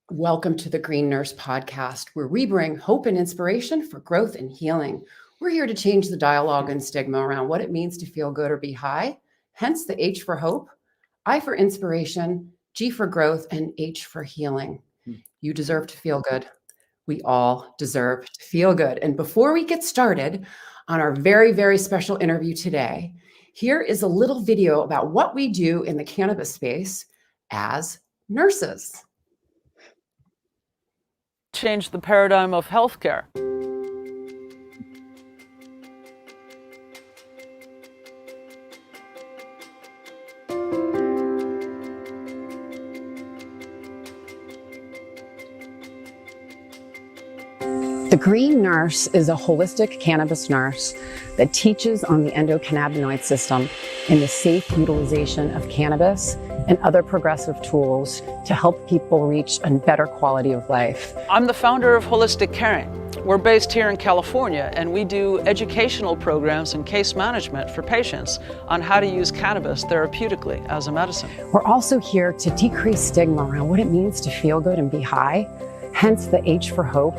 Welcome to the Green Nurse Podcast, where we bring hope and inspiration for growth and healing. We're here to change the dialogue and stigma around what it means to feel good or be high, hence the H for hope, I for inspiration, G for growth, and H for healing. You deserve to feel good. We all deserve to feel good. And before we get started on our very, very special interview today, here is a little video about what we do in the cannabis space as nurses. Change the paradigm of healthcare. The Green Nurse is a holistic cannabis nurse that teaches on the endocannabinoid system and the safe utilization of cannabis and other progressive tools to help people reach a better quality of life. I'm the founder of Holistic Caring. We're based here in California, and we do educational programs and case management for patients on how to use cannabis therapeutically as a medicine. We're also here to decrease stigma around what it means to feel good and be high, hence the H for hope,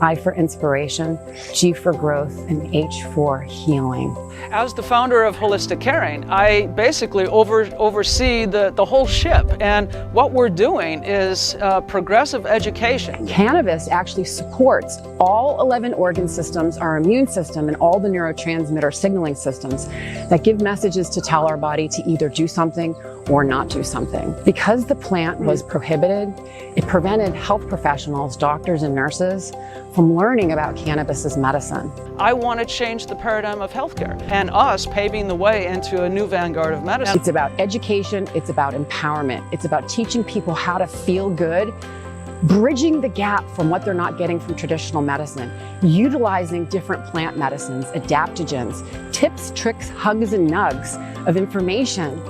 I for inspiration, G for growth, and H for healing. As the founder of Holistic Caring, I basically oversee the whole ship. And what we're doing is progressive education. Cannabis actually supports all 11 organ systems, our immune system, and all the neurotransmitter signaling systems that give messages to tell our body to either do something or not do something. Because the plant was prohibited, it prevented health professionals, doctors and nurses from learning about cannabis as medicine. I want to change the paradigm of healthcare and us paving the way into a new vanguard of medicine. It's about education, it's about empowerment, it's about teaching people how to feel good, bridging the gap from what they're not getting from traditional medicine, utilizing different plant medicines, adaptogens, tips, tricks, hugs, and nugs of information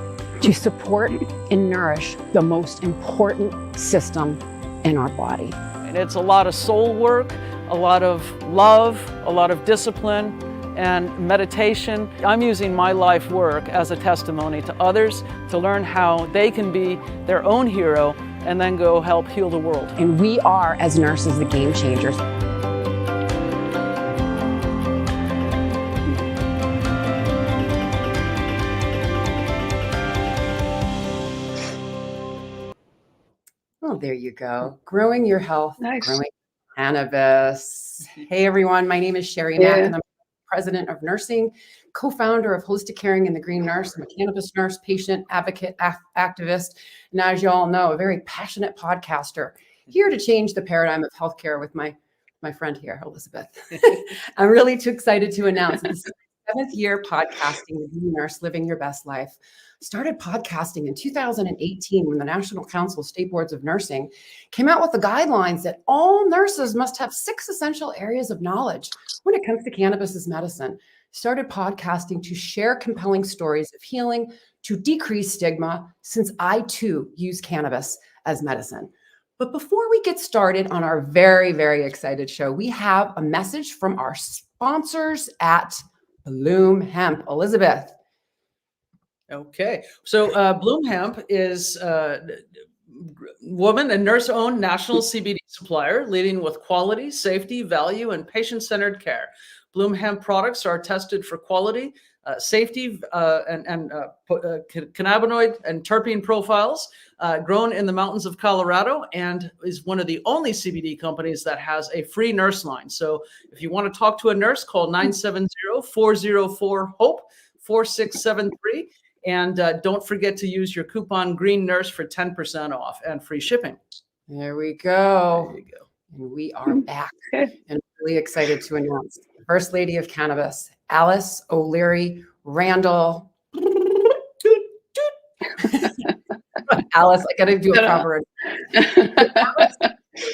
to support and nourish the most important system in our body. And it's a lot of soul work, a lot of love, a lot of discipline, and meditation. I'm using my life work as a testimony to others to learn how they can be their own hero and then go help heal the world. And we are, as nurses, the game changers. Oh, there you go. Growing your health, Nice. growing cannabis. Hey, everyone. My name is Sherry Mack, and I'm president of nursing, co-founder of Holistic Caring and the Green Nurse. I'm a cannabis nurse, patient, advocate, activist, and as you all know, a very passionate podcaster, here to change the paradigm of healthcare with my friend here, Elizabeth. I'm really too excited to announce this is the 7th year podcasting, The Green Nurse, Living Your Best Life. Started podcasting in 2018 when the National Council of State Boards of Nursing came out with the guidelines that all nurses must have 6 essential areas of knowledge when it comes to cannabis as medicine. Started podcasting to share compelling stories of healing, to decrease stigma, since I too use cannabis as medicine. But before we get started on our very, very excited show, we have a message from our sponsors at Bloom Hemp. Elizabeth. Okay, so Bloom Hemp is a woman and nurse-owned national CBD supplier, leading with quality, safety, value, and patient-centered care. Bloom Hemp products are tested for quality, safety, and cannabinoid and terpene profiles, grown in the mountains of Colorado, and is one of the only CBD companies that has a free nurse line. So if you want to talk to a nurse, call 970-404-HOPE, 4673. And don't forget to use your coupon Green Nurse for 10% off and free shipping. There we go. There you go. And we are back and really excited to announce the First Lady of Cannabis, Alice O'Leary Randall. Alice, I got to do a proper. Alice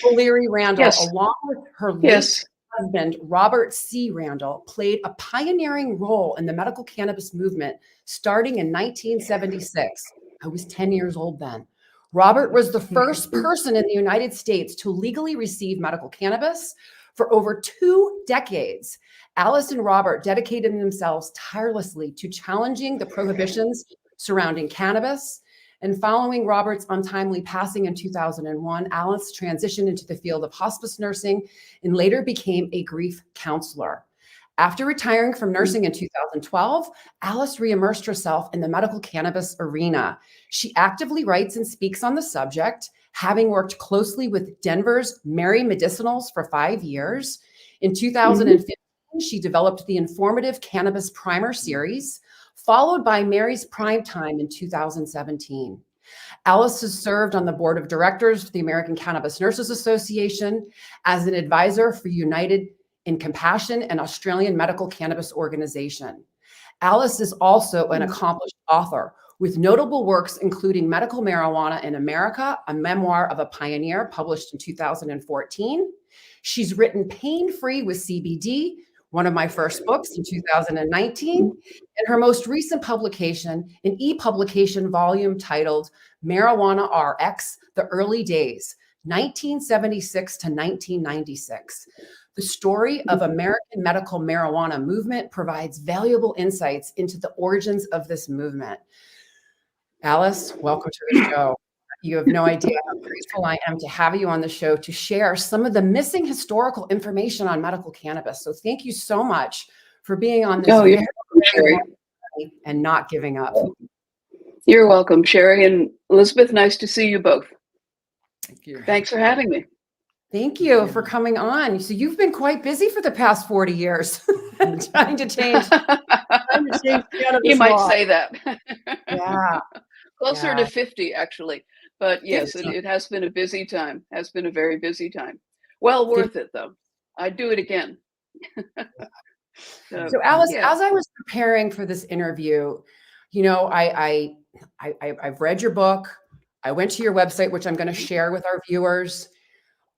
O'Leary Randall, Yes. along with her late Yes. husband, Robert C. Randall, played a pioneering role in the medical cannabis movement starting in 1976. I was 10 years old then. Robert was the first person in the United States to legally receive medical cannabis. For over 2 decades, Alice and Robert dedicated themselves tirelessly to challenging the prohibitions surrounding cannabis And following Robert's untimely passing in 2001, Alice transitioned into the field of hospice nursing and later became a grief counselor. After retiring from nursing in 2012, Alice reimmersed herself in the medical cannabis arena. She actively writes and speaks on the subject, having worked closely with Denver's Mary Medicinals for 5 years. In 2015, she developed the informative Cannabis Primer series, followed by Mary's Prime Time in 2017. Alice has served on the board of directors for the American Cannabis Nurses Association as an advisor for United in Compassion, an Australian medical cannabis organization. Alice is also an accomplished author with notable works including Medical Marijuana in America, a memoir of a pioneer published in 2014. She's written Pain Free with CBD, one of my first books in 2019, and her most recent publication, an e-publication volume titled Marijuana RX, The Early Days, 1976 to 1996. The story of American medical marijuana movement provides valuable insights into the origins of this movement. Alice, welcome to the show. You have no idea how grateful I am to have you on the show to share some of the missing historical information on medical cannabis. So thank you so much for being on this you're welcome, Sherry. and not giving up. You're welcome, Sherry and Elizabeth. Nice to see you both. Thank you. Thanks for having me. Thank you for coming on. So you've been quite busy for the past 40 years trying to change cannabis You might law. say that. Yeah. Closer to 50, actually. But yes, 50. it has been a busy time. Has been a very busy time. Well worth it, though. I'd do it again. So Alice, as I was preparing for this interview, you know, I've read your book. I went to your website, which I'm going to share with our viewers.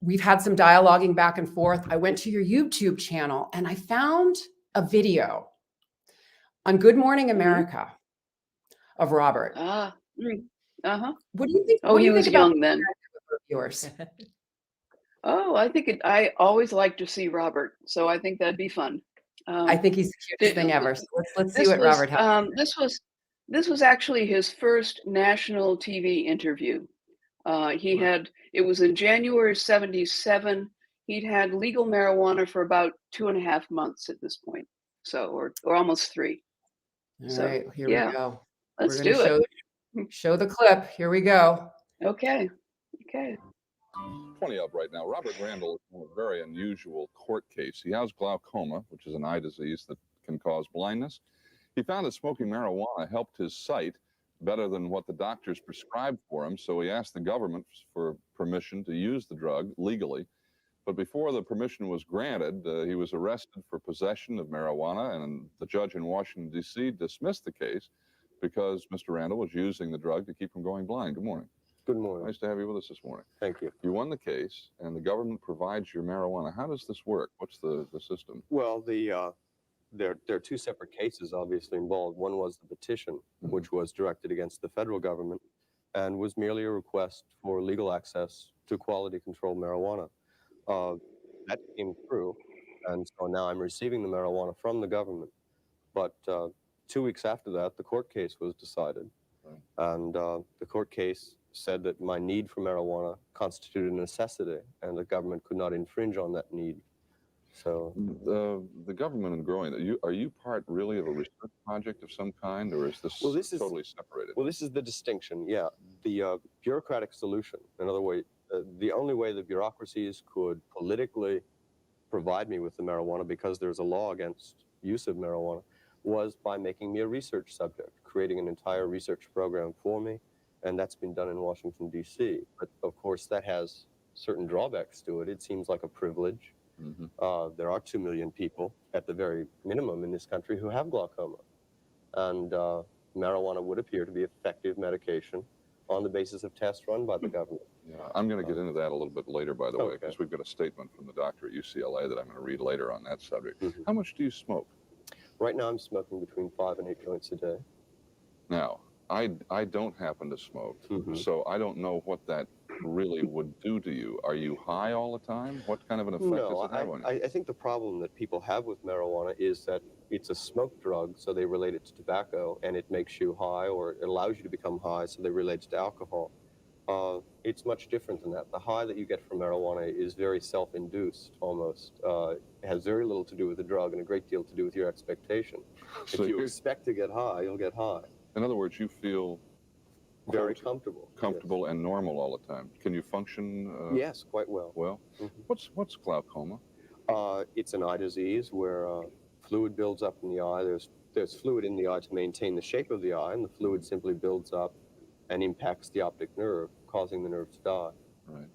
We've had some dialoguing back and forth. I went to your YouTube channel and I found a video on Good Morning America of Robert. Uh-huh. What do you think? Oh, he was young then. Viewers? Oh, I always like to see Robert, so I think that'd be fun. I think he's the cutest thing ever. So let's see what Robert has. This was actually his first national TV interview. It was in January 77. He'd had legal marijuana for about 2.5 months at this point. So, or almost 3. All right, here we go. Let's do it. Show the clip. Here we go. Okay. 20 of right now. Robert Randall is in a very unusual court case. He has glaucoma, which is an eye disease that can cause blindness. He found that smoking marijuana helped his sight better than what the doctors prescribed for him, so he asked the government for permission to use the drug legally. But before the permission was granted, he was arrested for possession of marijuana, and the judge in Washington, D.C. dismissed the case because Mr. Randall was using the drug to keep from going blind. Good morning. Good morning. Nice to have you with us this morning. Thank you. You won the case, and the government provides your marijuana. How does this work? What's the system? Well, there are 2 separate cases obviously involved. One was the petition, which was directed against the federal government and was merely a request for legal access to quality control marijuana. That came through, and so now I'm receiving the marijuana from the government. But 2 weeks after that, the court case was decided, and the court case said that my need for marijuana constituted a necessity, and the government could not infringe on that need. So the government in growing, are you part really of a research project of some kind, or is this totally separated? Well, this is the distinction. Yeah, the bureaucratic solution. In other words, the only way the bureaucracies could politically provide me with the marijuana, because there's a law against use of marijuana, was by making me a research subject, creating an entire research program for me, and that's been done in Washington, D.C. But of course, that has certain drawbacks to it. It seems like a privilege. There are 2 million people, at the very minimum in this country, who have glaucoma. And marijuana would appear to be effective medication on the basis of tests run by the government. Yeah, I'm going to get into that a little bit later, by the way, because we've got a statement from the doctor at UCLA that I'm going to read later on that subject. How much do you smoke? Right now, I'm smoking between 5 and 8 joints a day. Now, I don't happen to smoke, so I don't know what that really would do to you? Are you high all the time? What kind of an effect does it have on you? I think the problem that people have with marijuana is that it's a smoke drug, so they relate it to tobacco, and it makes you high, or it allows you to become high, so they relate it to alcohol. It's much different than that. The high that you get from marijuana is very self-induced, almost. It has very little to do with the drug and a great deal to do with your expectation. So If you expect to get high, you'll get high. in other words, you feel Very quote, comfortable. and normal all the time. Can you function? Yes, quite well. Well, what's glaucoma? It's an eye disease where fluid builds up in the eye. There's fluid in the eye to maintain the shape of the eye, and the fluid simply builds up and impacts the optic nerve, causing the nerve to die. Right.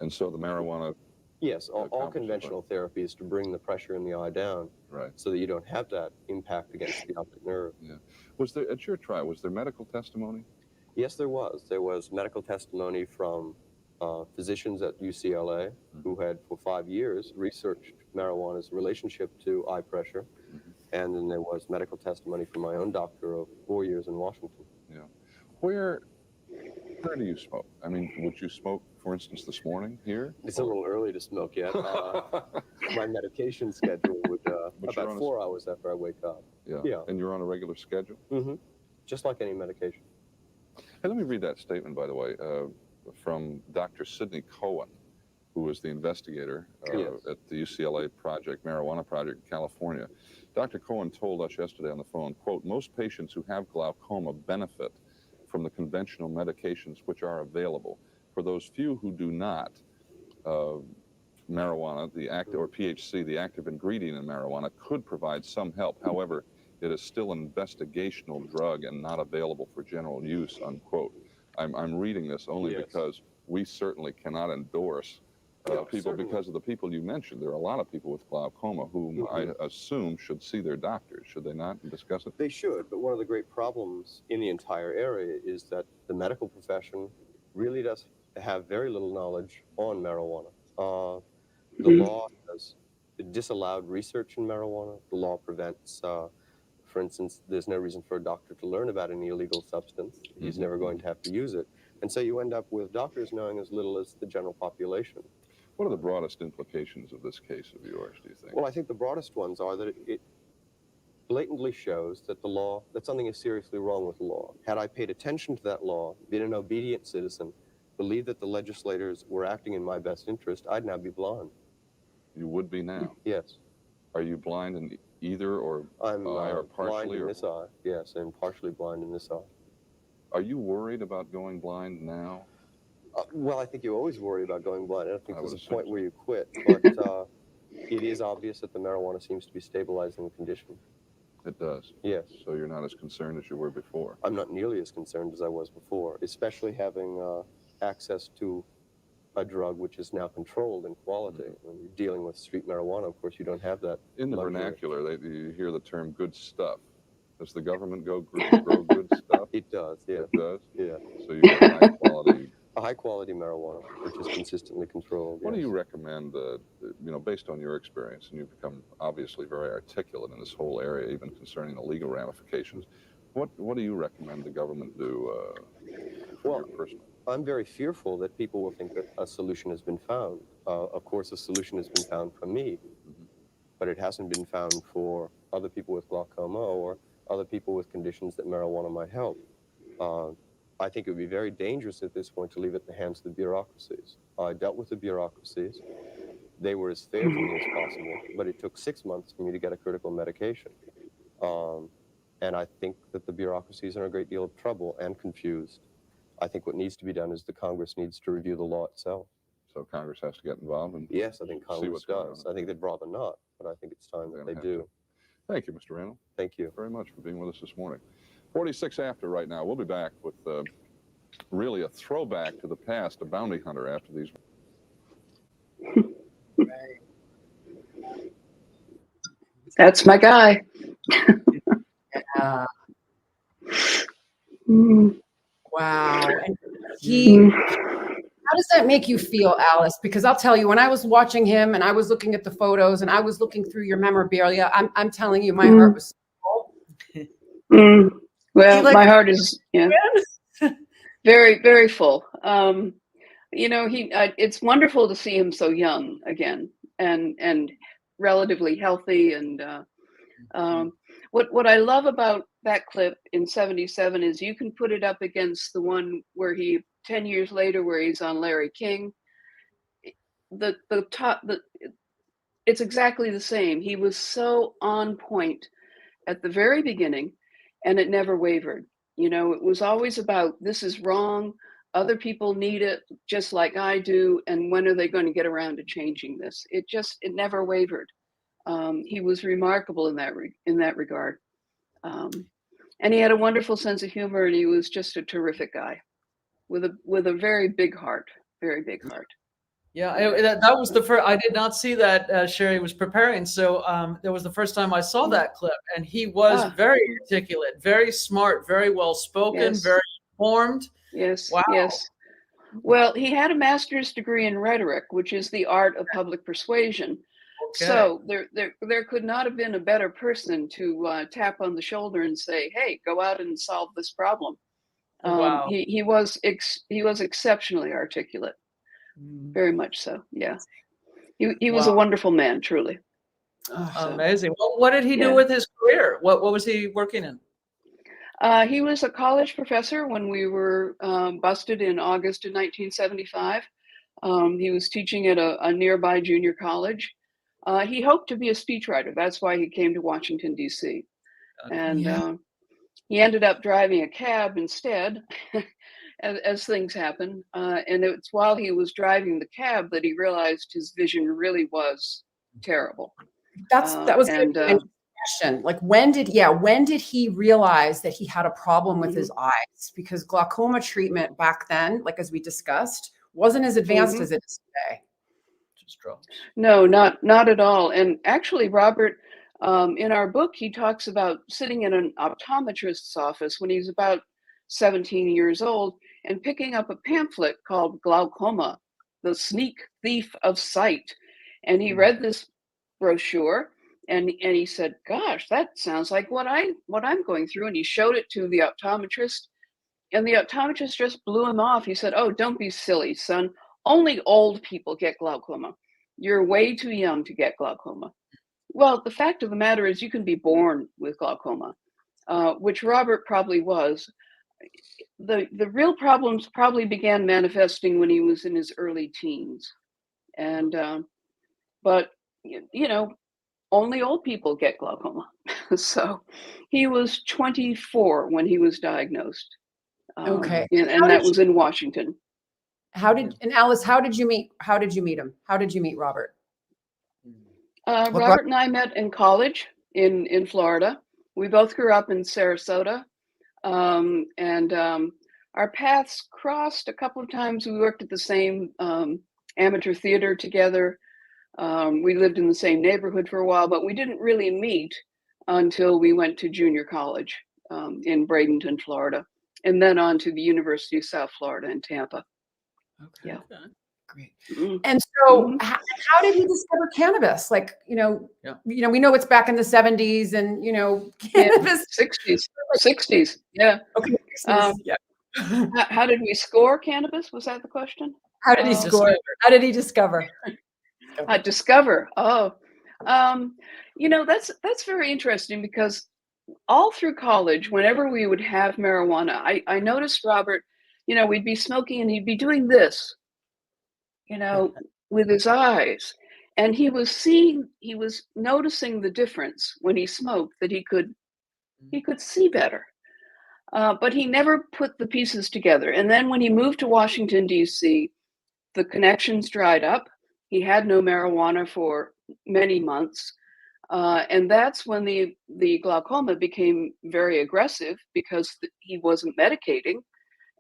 And so the marijuana. Yes, all conventional therapy is to bring the pressure in the eye down, right, so that you don't have that impact against the optic nerve. Yeah. Was there, at your trial, was there medical testimony? Yes, there was. There was medical testimony from physicians at UCLA who had, for 5 years, researched marijuana's relationship to eye pressure. And then there was medical testimony from my own doctor of 4 years in Washington. Yeah. Where do you smoke? I mean, would you smoke, for instance, this morning here? It's a little early to smoke yet. My medication schedule would, about 4 hours after I wake up. Yeah. And you're on a regular schedule? Just like any medication. Hey, let me read that statement, by the way, from Dr. Sidney Cohen, who was the investigator at the UCLA project, marijuana project in California. Dr. Cohen told us yesterday on the phone, quote, most patients who have glaucoma benefit from the conventional medications which are available. For those few who do not, marijuana, the active, or PHC, the active ingredient in marijuana, could provide some help. However, it is still an investigational drug and not available for general use, unquote. I'm reading this only because we certainly cannot endorse people because of the people you mentioned. There are a lot of people with glaucoma whom I assume should see their doctors, should they not, and discuss it? They should, but one of the great problems in the entire area is that the medical profession really does have very little knowledge on marijuana. The law has disallowed research in marijuana. The law prevents, for instance, there's no reason for a doctor to learn about an illegal substance. He's never going to have to use it. And so you end up with doctors knowing as little as the general population. What are the broadest implications of this case of yours, do you think? Well, I think the broadest ones are that it blatantly shows that the law, that something is seriously wrong with the law. Had I paid attention to that law, been an obedient citizen, believed that the legislators were acting in my best interest, I'd now be blind. You would be now? Yes. Are you blind in either or I'm eye or partially? blind in this eye, yes, and partially blind in this eye. Are you worried about going blind now? Well, I think you always worry about going blind. I don't think there's a point where so. you quit, but it is obvious that the marijuana seems to be stabilizing the condition. It does? Yes. So you're not as concerned as you were before? I'm not nearly as concerned as I was before, especially having access to a drug which is now controlled in quality. When you're dealing with street marijuana, of course, you don't have that. In the luxury. vernacular, you hear the term good stuff. Does the government grow good stuff? It does, yeah. It does? Yeah. So you get high quality. A high quality marijuana, which is consistently controlled. What do you recommend, based on your experience, and you've become obviously very articulate in this whole area, even concerning the legal ramifications, what do you recommend the government do from your personal? I'm very fearful that people will think that a solution has been found. Of course, a solution has been found for me, but it hasn't been found for other people with glaucoma or other people with conditions that marijuana might help. I think it would be very dangerous at this point to leave it in the hands of the bureaucracies. I dealt with the bureaucracies. They were as fair to me as possible, but it took 6 months for me to get a critical medication. And I think that the bureaucracies are in a great deal of trouble and confused. I think what needs to be done is the Congress needs to review the law itself. So Congress has to get involved? And yes, I think Congress does. I think they'd rather not, but I think it's time that they do. Thank you, Mr. Randall. Thank you very much for being with us this morning. 46 after right now. We'll be back with really a throwback to the past, a bounty hunter after these. That's my guy. Yeah. Wow. And how does that make you feel, Alice? Because I'll tell you, when I was watching him and I was looking at the photos and I was looking through your memorabilia, I'm telling you, my heart was so full. Well, my heart is very, very full. it's wonderful to see him so young again and relatively healthy. And what I love about that clip in '77 is you can put it up against the one where 10 years later, where he's on Larry King. It's exactly the same. He was so on point at the very beginning, and it never wavered. It was always about, this is wrong. Other people need it just like I do. And when are they going to get around to changing this? It never wavered. He was remarkable in that regard. And he had a wonderful sense of humor, and he was just a terrific guy with a very big heart, very big heart. Yeah, that was the first. I did not see that Sherry was preparing, so that was the first time I saw that clip, and he was very articulate, very smart, very well spoken, very informed. Yes. Wow. Yes. Well, he had a master's degree in rhetoric, which is the art of public persuasion. Okay. So there could not have been a better person to tap on the shoulder and say, "Hey, go out and solve this problem." Wow. He was exceptionally articulate. Very much so. Yeah. He was a wonderful man, truly. Amazing. Well, what did he do with his career? What was he working in? He was a college professor when we were busted in August of 1975. He was teaching at a nearby junior college. He hoped to be a speechwriter. That's why he came to Washington, D.C. And he ended up driving a cab instead, as things happen. And it's while he was driving the cab that he realized his vision really was terrible. That was a question. Like, when did he realize that he had a problem with his eyes? Because glaucoma treatment back then, like as we discussed, wasn't as advanced as it is today. Just drops. No, not at all. And actually, Robert, in our book, he talks about sitting in an optometrist's office when he's about 17 years old and picking up a pamphlet called Glaucoma, the Sneak Thief of Sight. And he read this brochure and he said, "Gosh, that sounds like what I'm going through." And he showed it to the optometrist, and the optometrist just blew him off. He said, "Oh, don't be silly, son. Only old people get glaucoma. You're way too young to get glaucoma." Well, the fact of the matter is you can be born with glaucoma, which Robert probably was. The real problems probably began manifesting when he was in his early teens. And, but, only old people get glaucoma. So he was 24 when he was diagnosed. Okay. And that was in Washington. Alice, how did you meet him? How did you meet Robert? Robert and I met in college in Florida. We both grew up in Sarasota. And our paths crossed a couple of times. We worked at the same amateur theater together. We lived in the same neighborhood for a while, but we didn't really meet until we went to junior college in Bradenton, Florida, and then on to the University of South Florida in Tampa. Okay. Yeah. Great. And so how did he discover cannabis? Like, we know it's back in the 70s and, cannabis. 60s. Yeah. Okay. How did we score cannabis? Was that the question? How did he score? How did he discover? Discover. Oh, that's very interesting, because all through college, whenever we would have marijuana, I noticed Robert, we'd be smoking and he'd be doing this, with his eyes. And he was noticing the difference when he smoked, that he could see better. But he never put the pieces together. And then when he moved to Washington, D.C., the connections dried up. He had no marijuana for many months. And that's when the glaucoma became very aggressive, because he wasn't medicating.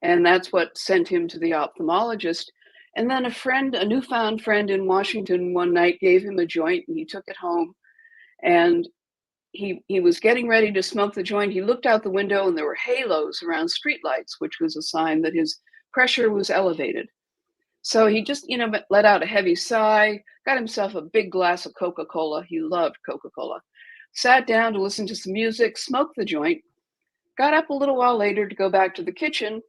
And that's what sent him to the ophthalmologist. And then a newfound friend in Washington one night gave him a joint, and he took it home. And he was getting ready to smoke the joint. He looked out the window and there were halos around streetlights, which was a sign that his pressure was elevated. So he just, let out a heavy sigh, got himself a big glass of Coca-Cola. He loved Coca-Cola. Sat down to listen to some music, smoked the joint, got up a little while later to go back to the kitchen,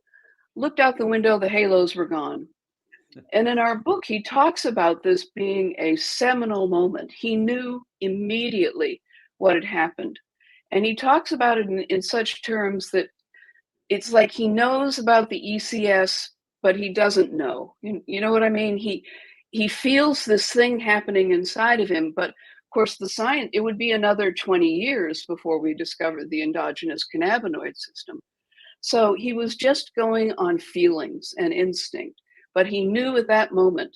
looked out the window, the halos were gone. And in our book, he talks about this being a seminal moment. He knew immediately what had happened. And he talks about it in such terms that it's like he knows about the ECS, but he doesn't know. You know what I mean? He feels this thing happening inside of him, but of course the science, it would be another 20 years before we discovered the endogenous cannabinoid system. So he was just going on feelings and instinct, but he knew at that moment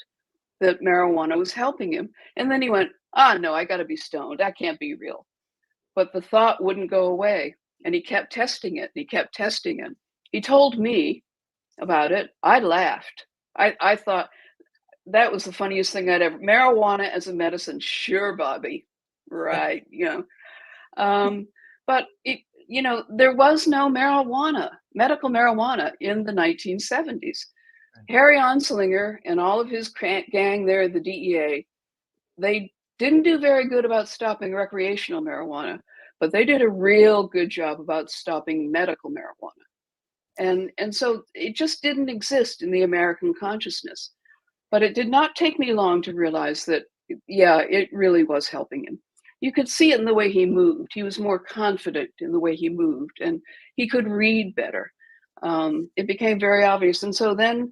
that marijuana was helping him. And then he went, no, I got to be stoned. That can't be real. But the thought wouldn't go away. And he kept testing it. And he kept testing it. He told me about it. I laughed. I thought that was the funniest thing I'd ever. Marijuana as a medicine, sure, Bobby, right? But it, there was no medical marijuana in the 1970s. Harry Anslinger and all of his gang there at the DEA, they didn't do very good about stopping recreational marijuana, but they did a real good job about stopping medical marijuana. And so it just didn't exist in the American consciousness. But it did not take me long to realize that, yeah, it really was helping him. You could see it in the way he moved. He was more confident in the way he moved, and he could read better. It became very obvious. And so then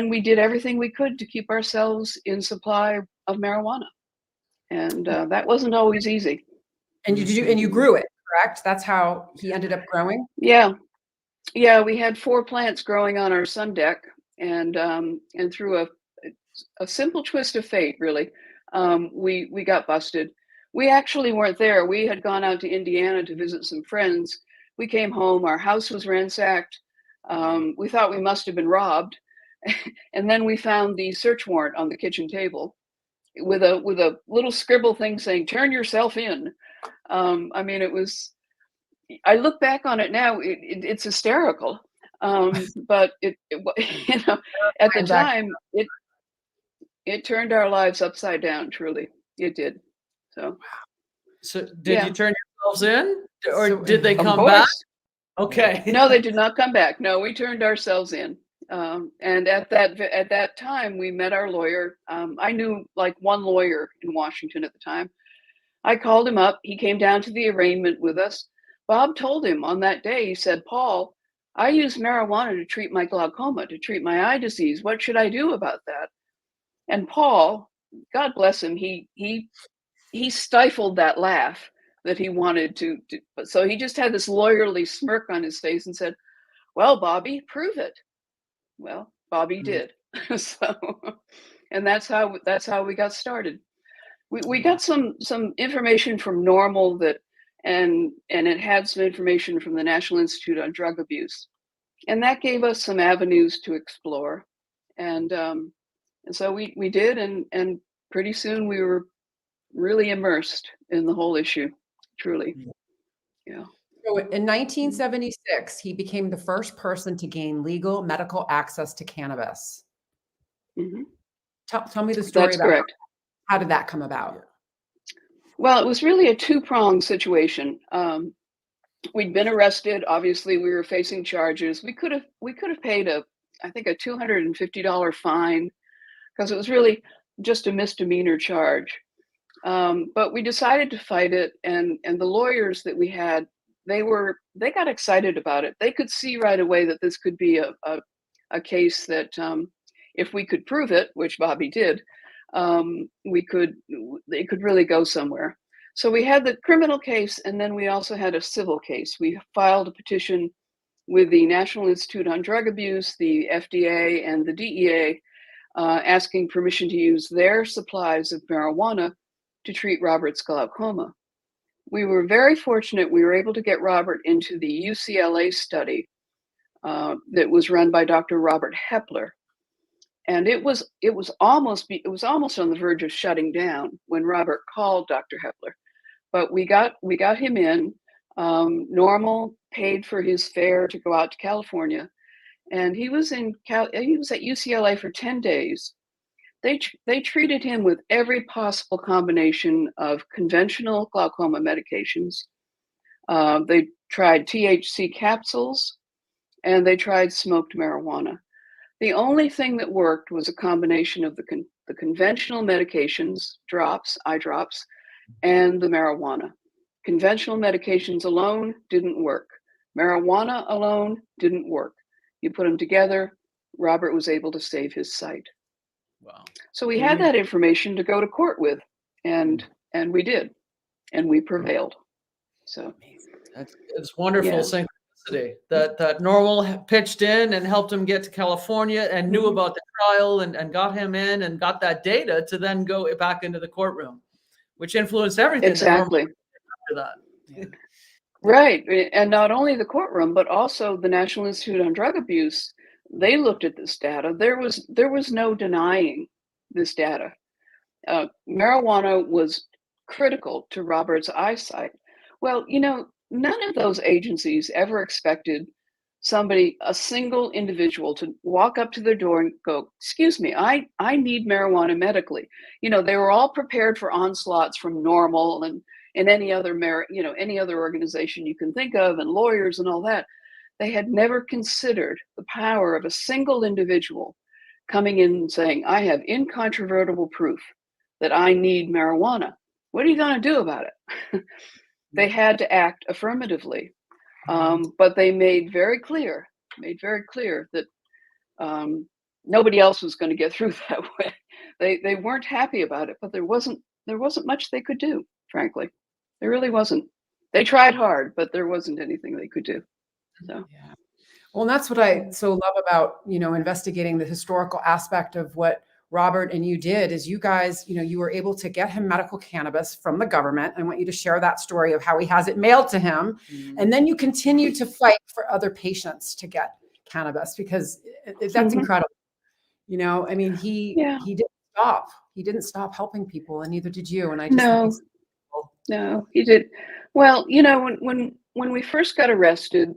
we did everything we could to keep ourselves in supply of marijuana. And that wasn't always easy. And you grew it, correct? That's how he ended up growing? Yeah. Yeah, we had 4 plants growing on our sun deck, and through a simple twist of fate, really, we got busted. We actually weren't there. We had gone out to Indiana to visit some friends. We came home, our house was ransacked. We thought we must have been robbed. And then we found the search warrant on the kitchen table with a little scribble thing saying, "Turn yourself in." I mean, it was, I look back on it now, it's hysterical. But at the time, it turned our lives upside down, truly. It did. So did you turn yourselves in, or did they come course. back? Okay. No, they did not come back. No, we turned ourselves in. And at that time, we met our lawyer. I knew like one lawyer in Washington at the time. I called him up. He came down to the arraignment with us. Bob told him on that day, he said, "Paul, I use marijuana to treat my glaucoma, to treat my eye disease. What should I do about that?" And Paul, God bless him, he stifled that laugh that he wanted to. So he just had this lawyerly smirk on his face and said, "Well, Bobby, prove it." Well, Bobby did. So, and that's how we got started. We got some information from NORML that, and it had some information from the National Institute on Drug Abuse, and that gave us some avenues to explore. And so we did, and pretty soon we were really immersed in the whole issue, truly. Yeah. So in 1976, he became the first person to gain legal medical access to cannabis. Mm-hmm. Tell me the story. That's correct. How did that come about? Well, it was really a two-pronged situation. We'd been arrested. Obviously, we were facing charges. We could have paid I think a $250 fine, because it was really just a misdemeanor charge. But we decided to fight it, and the lawyers that we had, they got excited about it. They could see right away that this could be a case that, if we could prove it, which Bobby did, it could really go somewhere. So we had the criminal case, and then we also had a civil case. We filed a petition with the National Institute on Drug Abuse, the FDA, and the DEA, asking permission to use their supplies of marijuana to treat Robert's glaucoma. We were very fortunate. We were able to get Robert into the UCLA study that was run by Dr. Robert Hepler. And it was almost on the verge of shutting down when Robert called Dr. Hepler. But we got him in. NORML paid for his fare to go out to California, and he was at UCLA for 10 days. They treated him with every possible combination of conventional glaucoma medications. They tried THC capsules, and they tried smoked marijuana. The only thing that worked was a combination of the conventional medications, eye drops, and the marijuana. Conventional medications alone didn't work. Marijuana alone didn't work. You put them together, Robert was able to save his sight. Wow. So we had that information to go to court with, and we did, and we prevailed. So it's wonderful synchronicity that Normal pitched in and helped him get to California and knew about the trial and got him in and got that data to then go back into the courtroom, which influenced everything. Exactly. After that. Yeah. Right. And not only the courtroom, but also the National Institute on Drug Abuse. They looked at this data. There was no denying this data. Marijuana was critical to Robert's eyesight. Well, none of those agencies ever expected a single individual to walk up to their door and go, "Excuse me, I need marijuana medically." They were all prepared for onslaughts from Normal and any other any other organization you can think of, and lawyers and all that. They had never considered the power of a single individual coming in and saying, "I have incontrovertible proof that I need marijuana. What are you going to do about it?" They had to act affirmatively. But they made very clear that nobody else was going to get through that way. They weren't happy about it, but there wasn't much they could do, frankly. There really wasn't. They tried hard, but there wasn't anything they could do. So. Yeah. Well, and that's what I so love about, investigating the historical aspect of what Robert and you did is you guys, you were able to get him medical cannabis from the government. I want you to share that story of how he has it mailed to him. And then you continue to fight for other patients to get cannabis because that's incredible. He didn't stop. He didn't stop helping people, and neither did you. And I just No, he did. Well, when we first got arrested,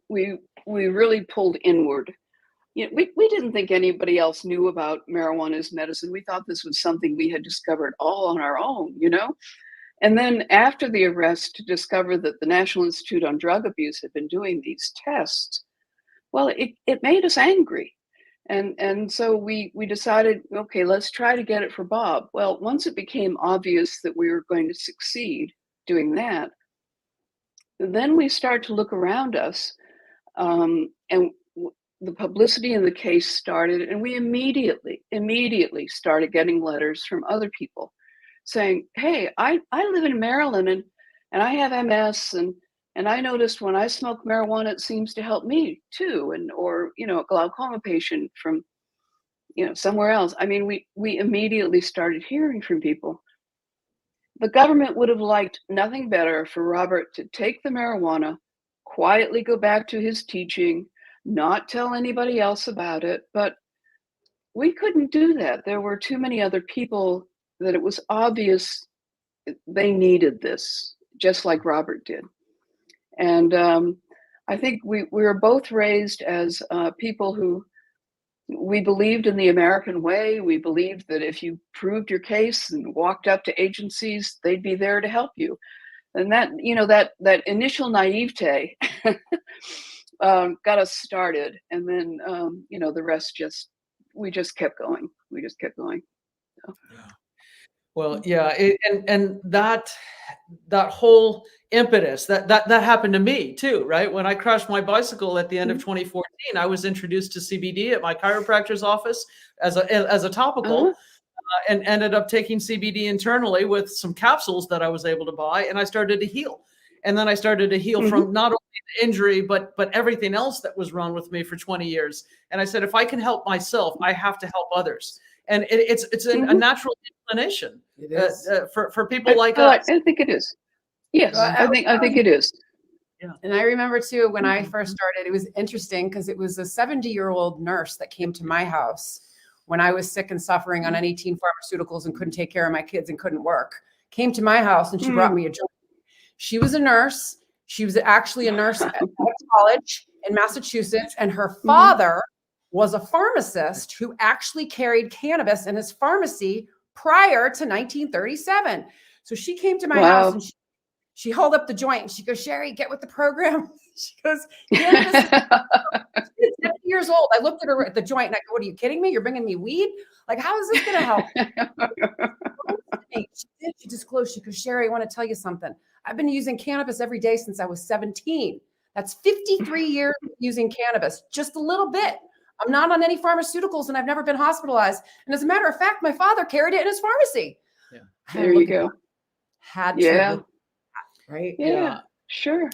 we really pulled inward. We didn't think anybody else knew about marijuana as medicine. We thought this was something we had discovered all on our own, And then after the arrest, to discover that the National Institute on Drug Abuse had been doing these tests, well, it made us angry. And so we decided, okay, let's try to get it for Bob. Well, once it became obvious that we were going to succeed doing that, then we start to look around us, and the publicity in the case started, and we immediately started getting letters from other people saying, "Hey, I live in Maryland and I have MS and I noticed when I smoke marijuana, it seems to help me too." Or a glaucoma patient from, somewhere else. I mean, we immediately started hearing from people. The government would have liked nothing better for Robert to take the marijuana, quietly go back to his teaching, not tell anybody else about it. But we couldn't do that. There were too many other people that it was obvious they needed this, just like Robert did. And I think we were both raised as people who we believed in the American way. We believed that if you proved your case and walked up to agencies, they'd be there to help you. And that, that initial naivete got us started. And then, the rest we just kept going. So. Well, yeah, and that whole impetus that happened to me too, right? When I crashed my bicycle at the end of 2014, I was introduced to CBD at my chiropractor's office as a topical, and ended up taking CBD internally with some capsules that I was able to buy, and I started to heal. And then I started to heal from not only the injury, but everything else that was wrong with me for 20 years. And I said, if I can help myself, I have to help others. And it's a natural inclination for people like us. I think it is. Yes, I think it is. Yeah. And I remember too, when I first started, it was interesting because it was a 70-year-old nurse that came to my house when I was sick and suffering on N18 pharmaceuticals and couldn't take care of my kids and couldn't work. Came to my house and she brought me a joint. She was a nurse. She was actually a nurse at college in Massachusetts, and her father was a pharmacist who actually carried cannabis in his pharmacy prior to 1937. So she came to my house and she held up the joint and she goes, "Sherry, get with the program." She goes, "Cannabis is 70 years old. I looked at her at the joint and I go, what are you kidding me? You're bringing me weed? Like, how is this going to help? She disclosed, she goes, Sherry, I want to tell you something. I've been using cannabis every day since I was 17. That's 53 years using cannabis, just a little bit. I'm not on any pharmaceuticals and I've never been hospitalized. And as a matter of fact, my father carried it in his pharmacy. Yeah. There you go. Had Yeah. to, right? Yeah. Sure.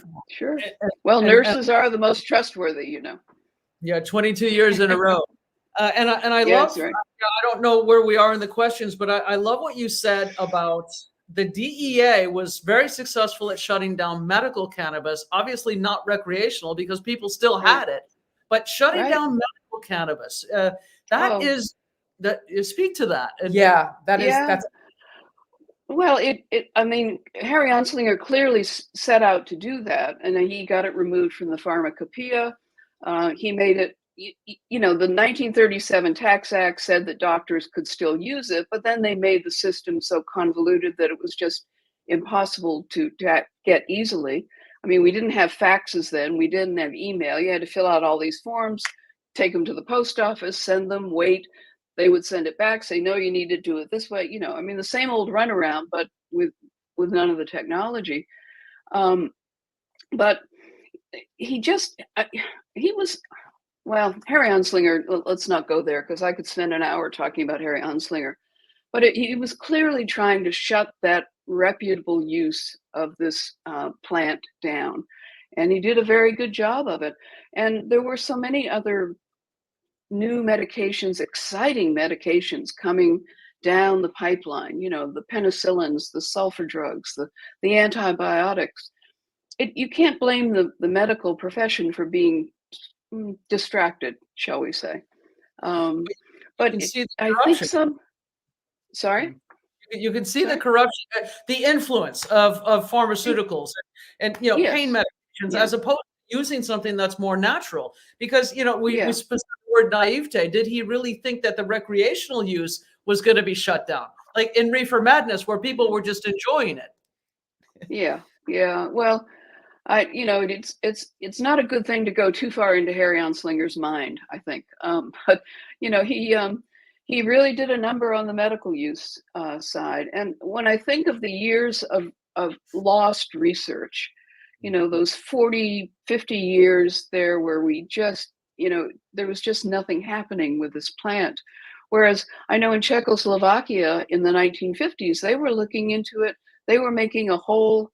Well, nurses are the most trustworthy, you know. Yeah, 22 years in a row. And I Yeah, love, that's right. I don't know where we are in the questions, but I love what you said about the DEA was very successful at shutting down medical cannabis, obviously not recreational because people still had it, but shutting down medical cannabis. Speak to that. Yeah, that's. Well, I mean, Harry Anslinger clearly set out to do that, and he got it removed from the pharmacopoeia. He made it, you know, the 1937 Tax Act said that doctors could still use it, but then they made the system so convoluted that it was just impossible to get easily. I mean, we didn't have faxes then. We didn't have email. You had to fill out all these forms, take them to the post office, send them, wait. They would send it back, say, no, you need to do it this way. You know, I mean, the same old runaround, but with none of the technology. But he was, well, Harry Anslinger, let's not go there because I could spend an hour talking about Harry Anslinger. But he was clearly trying to shut that reputable use of this plant down. And he did a very good job of it. And there were so many other new medications, exciting medications coming down the pipeline, you know, the penicillins, the sulfur drugs, the antibiotics. You can't blame the medical profession for being distracted, shall we say. But I think sorry? You can see the corruption, the influence of pharmaceuticals and you know, pain medications as opposed to using something that's more natural. Because, you know, we specific the word naivete. Did he really think that the recreational use was going to be shut down? Like in Reefer Madness, where people were just enjoying it. Yeah. Well, you know, it's not a good thing to go too far into Harry Anslinger's mind, I think. But you know, he really did a number on the medical use side. And when I think of the years of lost research, you know, those 40, 50 years there where we just, you know, there was just nothing happening with this plant. Whereas I know in Czechoslovakia in the 1950s, they were looking into it. They were making a whole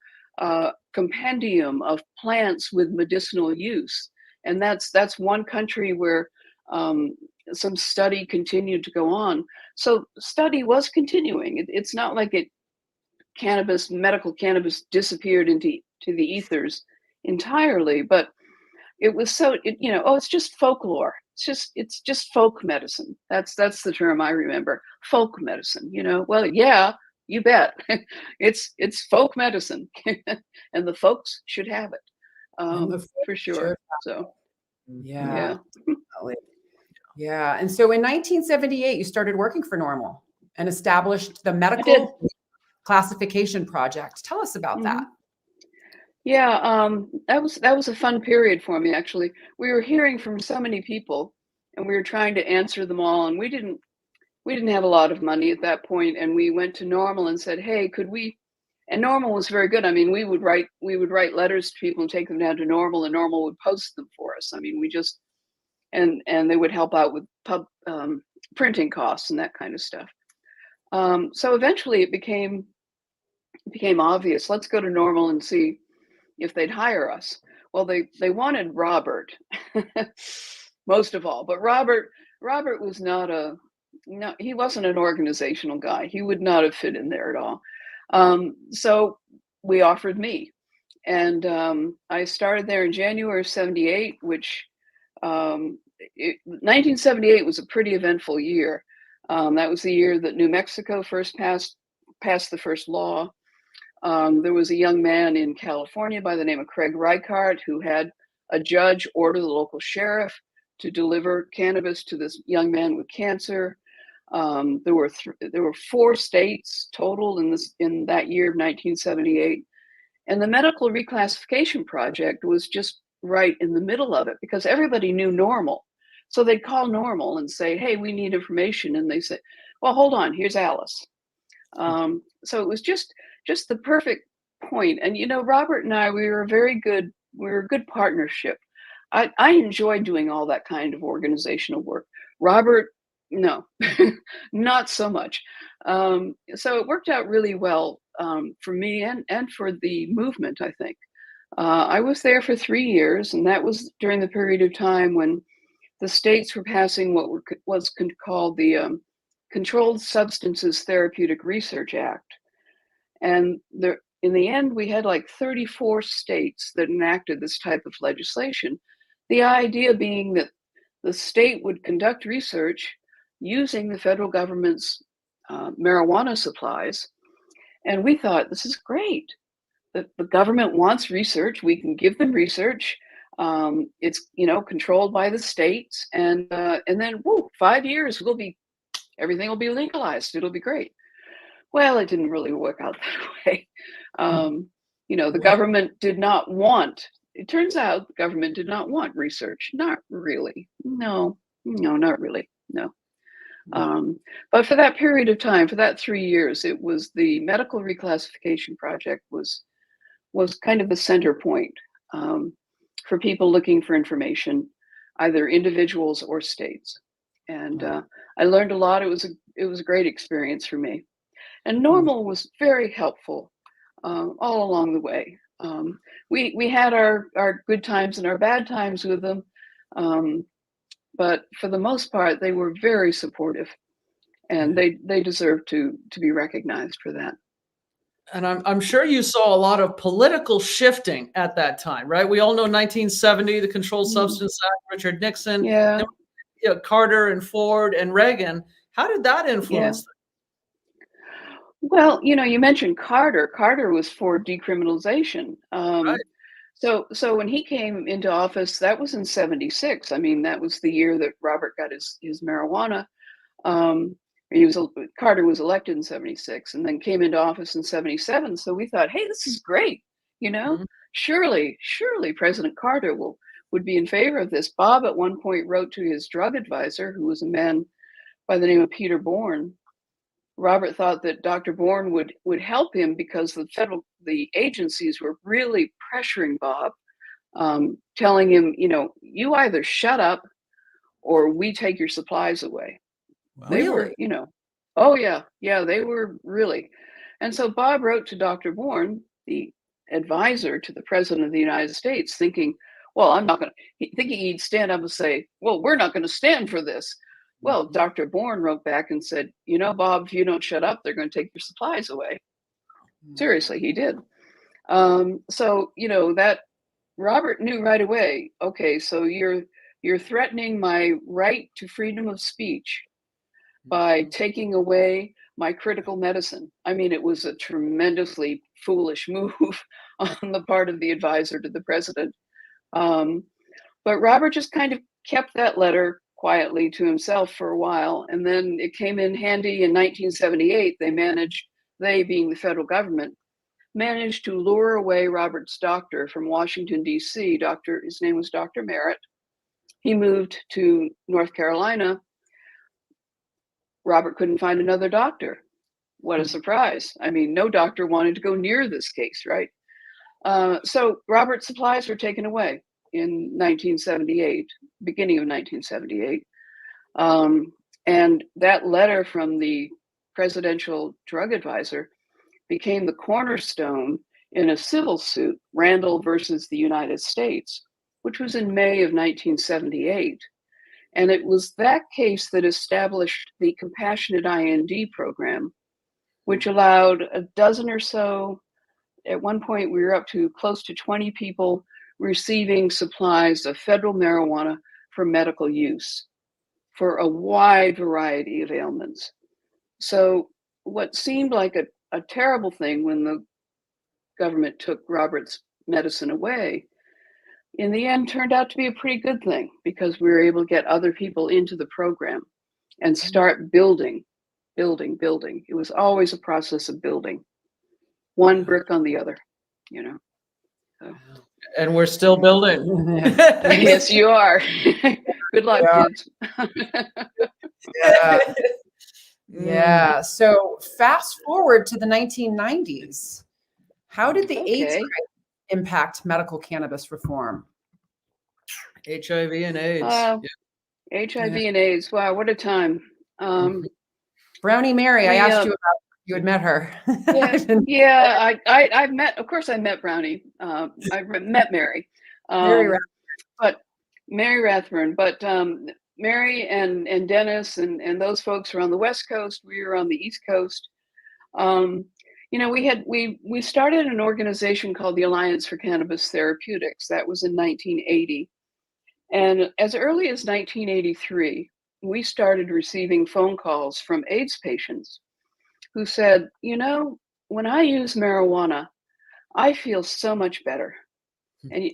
compendium of plants with medicinal use. And that's one country where some study continued to go on. So study was continuing. It's not like medical cannabis disappeared into the ethers entirely, but it was you know, it's just folklore. It's just folk medicine. That's the term I remember. Folk medicine, you know. Well, yeah, you bet. It's folk medicine, and the folks should have it for sure. So, yeah. And so in 1978, you started working for Normal and established the Medical Classification Project. Tell us about that. Yeah, that was a fun period for me, actually. We were hearing from so many people, and we were trying to answer them all, and we didn't have a lot of money at that point, and we went to Normal and said, hey, could we? And Normal was very good. I mean, we would write letters to people and take them down to Normal, and Normal would post them for us. I mean, we just and they would help out with printing costs and that kind of stuff. So eventually, it became obvious. Let's go to Normal and see if they'd hire us. Well, they wanted Robert most of all, but Robert was he wasn't an organizational guy. He would not have fit in there at all. So we offered me, and I started there in January of '78, which 1978 was a pretty eventful year. That was the year that New Mexico first passed the first law. There was a young man in California by the name of Craig Reichardt who had a judge order the local sheriff to deliver cannabis to this young man with cancer. There were 4 states total in that year of 1978, and the Medical Reclassification Project was just right in the middle of it because everybody knew Normal. So they'd call Normal and say, hey, we need information. And they say, well, hold on, here's Alice. So it was just the perfect point. And, Robert and I, we were a good partnership. I enjoyed doing all that kind of organizational work. Robert, no, not so much. So it worked out really well for me and for the movement, I think. I was there for 3 years, and that was during the period of time when the states were passing what was called the Controlled Substances Therapeutic Research Act. And in the end, we had like 34 states that enacted this type of legislation. The idea being that the state would conduct research using the federal government's marijuana supplies. And we thought, this is great. The government wants research. We can give them research. It's controlled by the states, and then 5 years everything will be legalized. It'll be great. Well, it didn't really work out that way. The government did not want. It turns out the government did not want research. Not really. No, not really. No. But for that period of time, for that 3 years, it was the medical reclassification project was kind of the center point for people looking for information, either individuals or states. And I learned a lot. It was a great experience for me. And Normal was very helpful all along the way. We had our good times and our bad times with them, but for the most part, they were very supportive, and they deserve to be recognized for that. And I'm sure you saw a lot of political shifting at that time, right? We all know 1970, the Controlled Substance Act, Richard Nixon, Yeah. Carter and Ford and Reagan. How did that influence them? Well, you mentioned Carter. Carter was for decriminalization. Right. So when he came into office, that was in 76. I mean, that was the year that Robert got his marijuana. Carter was elected in 76 and then came into office in 77. So we thought, hey, this is great. Surely President Carter would be in favor of this. Bob at one point wrote to his drug advisor, who was a man by the name of Peter Bourne. Robert thought that Dr. Bourne would help him because the agencies were really pressuring Bob, telling him, you either shut up or we take your supplies away. They were, oh yeah, they were really. And so Bob wrote to Dr. Bourne, the advisor to the President of the United States, thinking, well, thinking he'd stand up and say, well, we're not going to stand for this. Well, Dr. Bourne wrote back and said, Bob, if you don't shut up, they're going to take your supplies away. Seriously, he did. So, that Robert knew right away, okay, so you're threatening my right to freedom of speech by taking away my critical medicine. I mean, it was a tremendously foolish move on the part of the advisor to the president. But Robert just kind of kept that letter quietly to himself for a while. And then it came in handy in 1978. They being the federal government, managed to lure away Robert's doctor from Washington, D.C. His name was Dr. Merritt. He moved to North Carolina. Robert couldn't find another doctor. What a surprise. I mean, no doctor wanted to go near this case, right? So Robert's supplies were taken away in 1978, beginning of 1978. And that letter from the presidential drug advisor became the cornerstone in a civil suit, Randall versus the United States, which was in May of 1978. And it was that case that established the Compassionate IND program, which allowed a dozen or so. At one point, we were up to close to 20 people receiving supplies of federal marijuana for medical use for a wide variety of ailments. So what seemed like a terrible thing when the government took Robert's medicine away, in the end turned out to be a pretty good thing, because we were able to get other people into the program and start building. It was always a process of building, one brick on the other, So. And we're still building. Yes, you are. Good luck, Yeah. kids. Yeah. Mm. Yeah. So fast forward to the 1990s. How did the AIDS Okay. crisis impact medical cannabis reform? HIV and AIDS. Uh, Yeah. HIV and AIDS. Wow, what a time. Brownie Mary, I we, asked you about you had met her. yeah, I've met, of course, I met Brownie. I met Mary. Mary But Mary Rathburn, but Mary and Dennis and those folks are on the West Coast. We were on the East Coast. You know, we started an organization called the Alliance for Cannabis Therapeutics. That was in 1980, and as early as 1983, we started receiving phone calls from AIDS patients who said, you know, when I use marijuana, I feel so much better.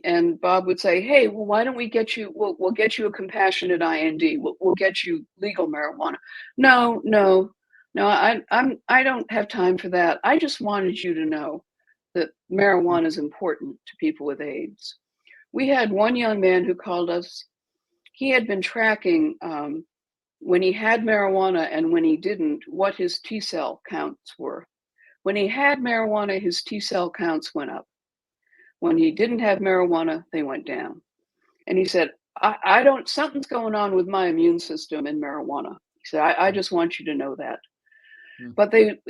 And Bob would say, hey, well, why don't we get you, we'll get you a compassionate IND. We'll get you legal marijuana. No, I don't have time for that. I just wanted you to know that marijuana is important to people with AIDS. We had one young man who called us. He had been tracking when he had marijuana and when he didn't, what his T cell counts were. When he had marijuana, his T cell counts went up. When he didn't have marijuana, they went down. And he said, I don't, something's going on with my immune system in marijuana. He said, I just want you to know that. But it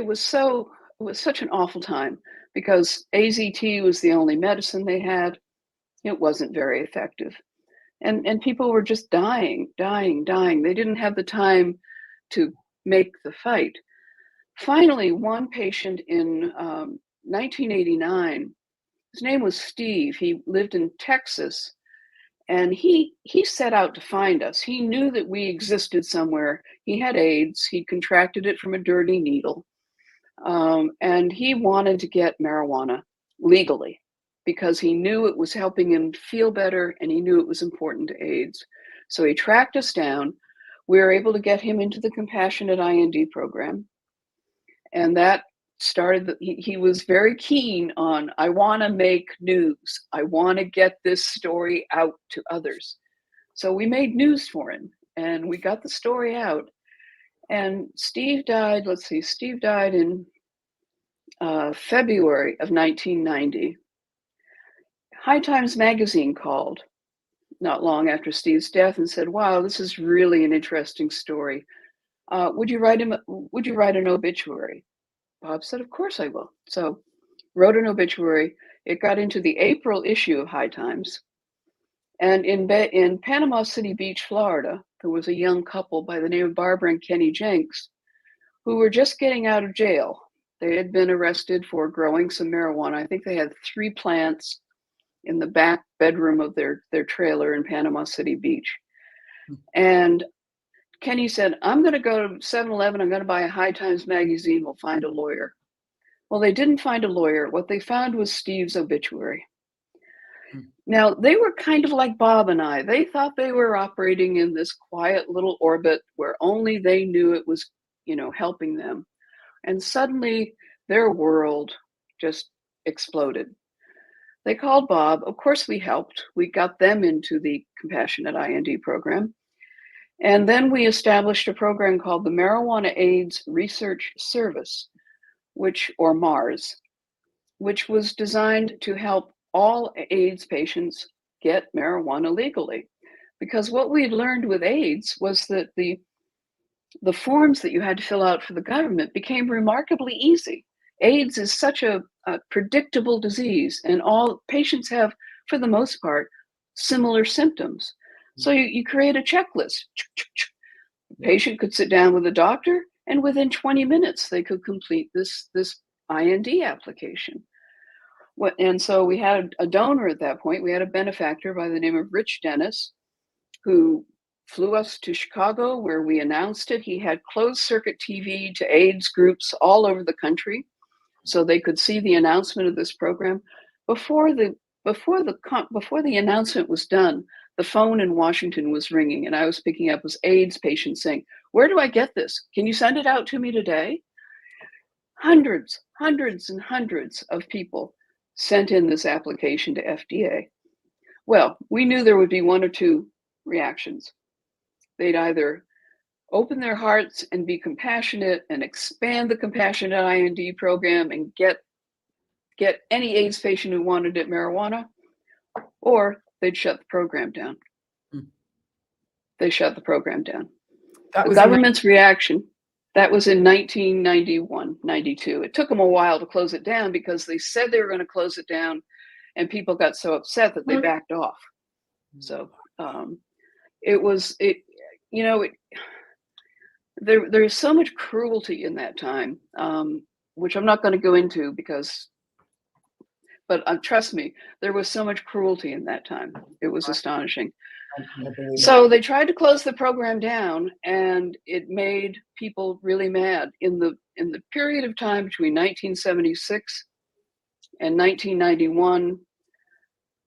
was such an awful time because AZT was the only medicine they had. It wasn't very effective. And people were just dying. They didn't have the time to make the fight. Finally, one patient in 1989, his name was Steve. He lived in Texas, and he set out to find us. He knew that we existed somewhere. He had AIDS. He contracted it from a dirty needle, and he wanted to get marijuana legally because he knew it was helping him feel better, and he knew it was important to AIDS. So he tracked us down. We were able to get him into the Compassionate IND program, and that started, he was very keen on, I want to make news. I want to get this story out to others. So we made news for him and we got the story out. And Steve died, Steve died in February of 1990. High Times magazine called not long after Steve's death and said, wow, this is really an interesting story. Would you write an obituary? Bob said, of course I will. So wrote an obituary. It got into the April issue of High Times. And in Panama City Beach, Florida, there was a young couple by the name of Barbara and Kenny Jenks who were just getting out of jail. They had been arrested for growing some marijuana. I think they had 3 plants in the back bedroom of their trailer in Panama City Beach. And Kenny said, I'm going to go to 7-Eleven. I'm going to buy a High Times magazine. We'll find a lawyer. Well, they didn't find a lawyer. What they found was Steve's obituary. Now, they were kind of like Bob and I. They thought they were operating in this quiet little orbit where only they knew it was, helping them. And suddenly their world just exploded. They called Bob. Of course, we helped. We got them into the Compassionate IND program. And then we established a program called the Marijuana AIDS Research Service, or MARS, which was designed to help all AIDS patients get marijuana legally. Because what we had learned with AIDS was that the forms that you had to fill out for the government became remarkably easy. AIDS is such a predictable disease, and all patients have, for the most part, similar symptoms. So you create a checklist. The patient could sit down with a doctor, and within 20 minutes, they could complete this IND application. And so we had a donor at that point. We had a benefactor by the name of Rich Dennis, who flew us to Chicago, where we announced it. He had closed circuit TV to AIDS groups all over the country, so they could see the announcement of this program. Before the announcement was done, the phone in Washington was ringing, and I was picking up as AIDS patients saying, "Where do I get this? Can you send it out to me today?" Hundreds and hundreds of people sent in this application to FDA. Well, we knew there would be one or two reactions. They'd either open their hearts and be compassionate and expand the compassionate IND program and get any AIDS patient who wanted it marijuana, or they'd shut the program down. They shut the program down. That The was government's reaction, that was in 1991, 92. It took them a while to close it down because they said they were going to close it down, and people got so upset that they backed off. So there's so much cruelty in that time, which I'm not going to go into but trust me, there was so much cruelty in that time. It was astonishing. So they tried to close the program down, and it made people really mad. In the period of time between 1976 and 1991,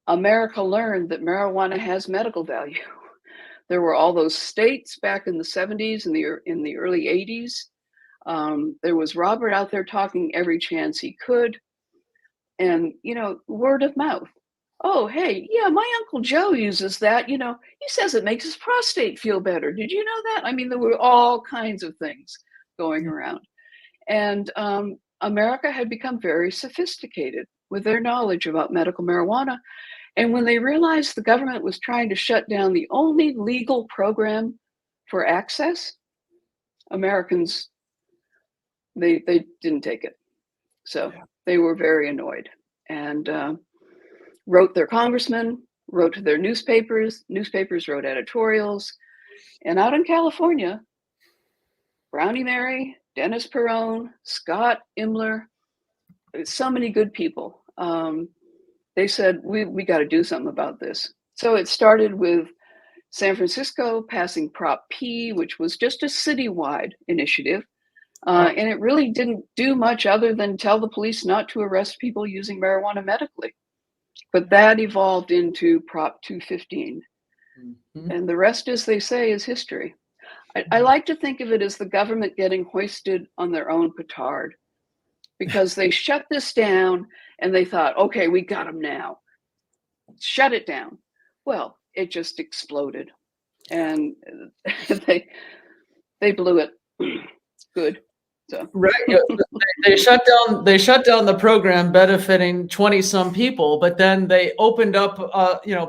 America learned that marijuana has medical value. There were all those states back in the 70s and in the early 80s. There was Robert out there talking every chance he could, and word of mouth. Oh, hey, yeah, my Uncle Joe uses that. He says it makes his prostate feel better. Did you know that? I mean, there were all kinds of things going around. And America had become very sophisticated with their knowledge about medical marijuana. And when they realized the government was trying to shut down the only legal program for access, Americans, they didn't take it. So they were very annoyed. And wrote their congressmen, wrote to their newspapers wrote editorials. And out in California, Brownie Mary, Dennis Perrone, Scott Imler, so many good people. They said, we got to do something about this. So it started with San Francisco passing Prop P, which was just a citywide initiative. And it really didn't do much other than tell the police not to arrest people using marijuana medically. But that evolved into Prop 215. Mm-hmm. And the rest, as they say, is history. I like to think of it as the government getting hoisted on their own petard, because they shut this down and they thought, okay, we got them now. Shut it down. Well, it just exploded, and they blew it. Good. So. Right. They shut down the program benefiting 20-some people, but then they opened up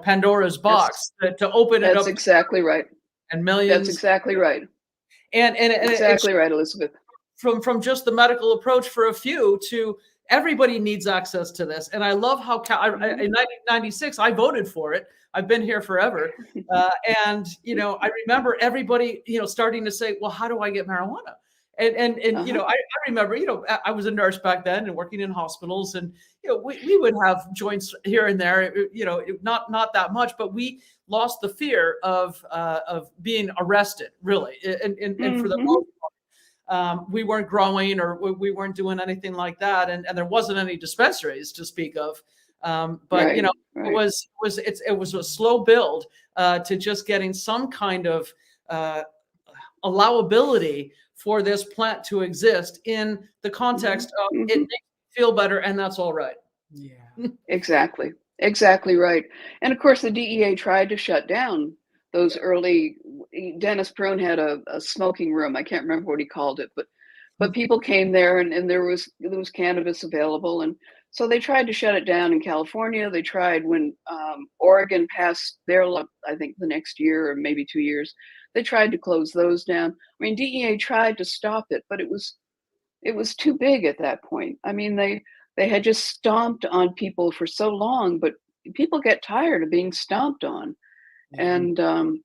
Pandora's box to open it up. That's exactly right. And millions. That's exactly right. And exactly right, Elizabeth. From just the medical approach for a few to everybody needs access to this. And I love how in 1996 I voted for it. I've been here forever. And I remember everybody starting to say, well, how do I get marijuana? And I remember, I was a nurse back then and working in hospitals, and we would have joints here and there, not that much, but we lost the fear of being arrested, really. And for the most part, we weren't growing, or we weren't doing anything like that, and there wasn't any dispensaries to speak of. But it was a slow build to just getting some kind of allowability for this plant to exist in the context of it makes me feel better, and that's all right. Yeah, exactly right. And of course, the DEA tried to shut down those early. Dennis Perrone had a smoking room. I can't remember what he called it, but people came there, and there was cannabis available, and so they tried to shut it down in California. They tried when Oregon passed their law, I think the next year or maybe 2 years. They tried to close those down. I mean, DEA tried to stop it, but it was too big at that point. I mean, they had just stomped on people for so long, but people get tired of being stomped on, and they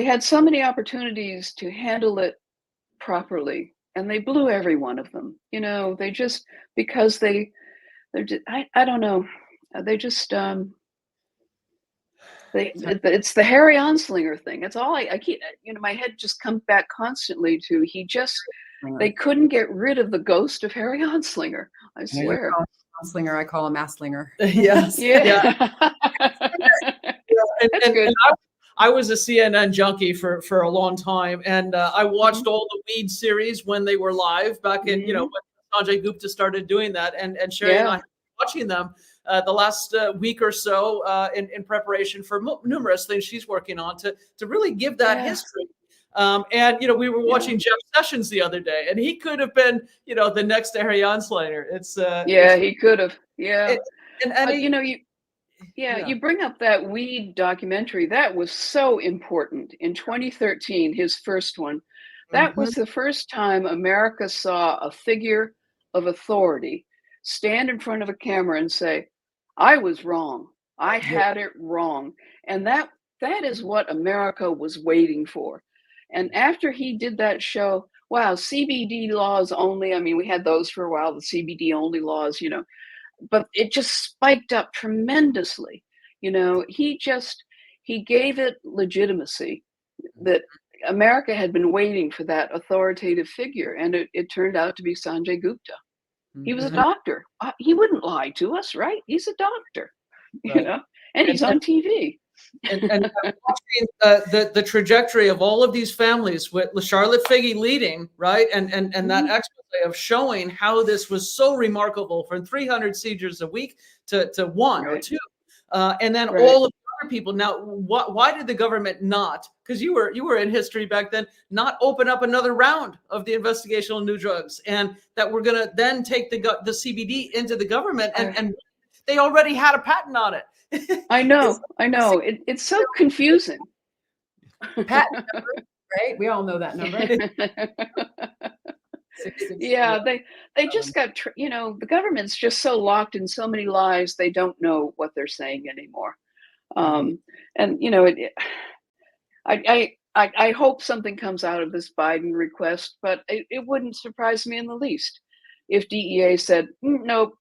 had so many opportunities to handle it properly, and they blew every one of them. They just, because they're just, I don't know, they just. It's the Harry Anslinger thing. That's all I keep. My head just comes back constantly to. They couldn't get rid of the ghost of Harry Anslinger. I swear. Anslinger, I call him Asslinger. Yes. Yeah. That's good. And I was a CNN junkie for a long time, and I watched all the Weed series when they were live back in when Sanjay Gupta started doing that, and Sherry and I watching them the last week or so in preparation for numerous things she's working on to really give that history. And we were watching Jeff Sessions the other day, and he could have been the next Harry Anslinger. He could have. But you bring up that weed documentary. That was so important. In 2013, his first one, that was the first time America saw a figure of authority stand in front of a camera and say, I was wrong. I had it wrong. And that is what America was waiting for. And after he did that show, wow, CBD laws only. I mean, we had those for a while, the CBD only laws, but it just spiked up tremendously. He gave it legitimacy that America had been waiting for, that authoritative figure. And it turned out to be Sanjay Gupta. He was a doctor. He wouldn't lie to us, right? He's a doctor, and he's on TV. and watching the trajectory of all of these families with Charlotte Figge leading, right? And that expose of showing how this was so remarkable, from 300 seizures a week to one or two. And then all of the other people. Now, why did the government not, because you were in history back then, not open up another round of the investigation on new drugs, and that we're going to then take the CBD into the government, and they already had a patent on it. I know. It's so confusing. Patent number, right? We all know that number. They just got, the government's just so locked in so many lies, they don't know what they're saying anymore. I hope something comes out of this Biden request, but it wouldn't surprise me in the least if DEA said, nope,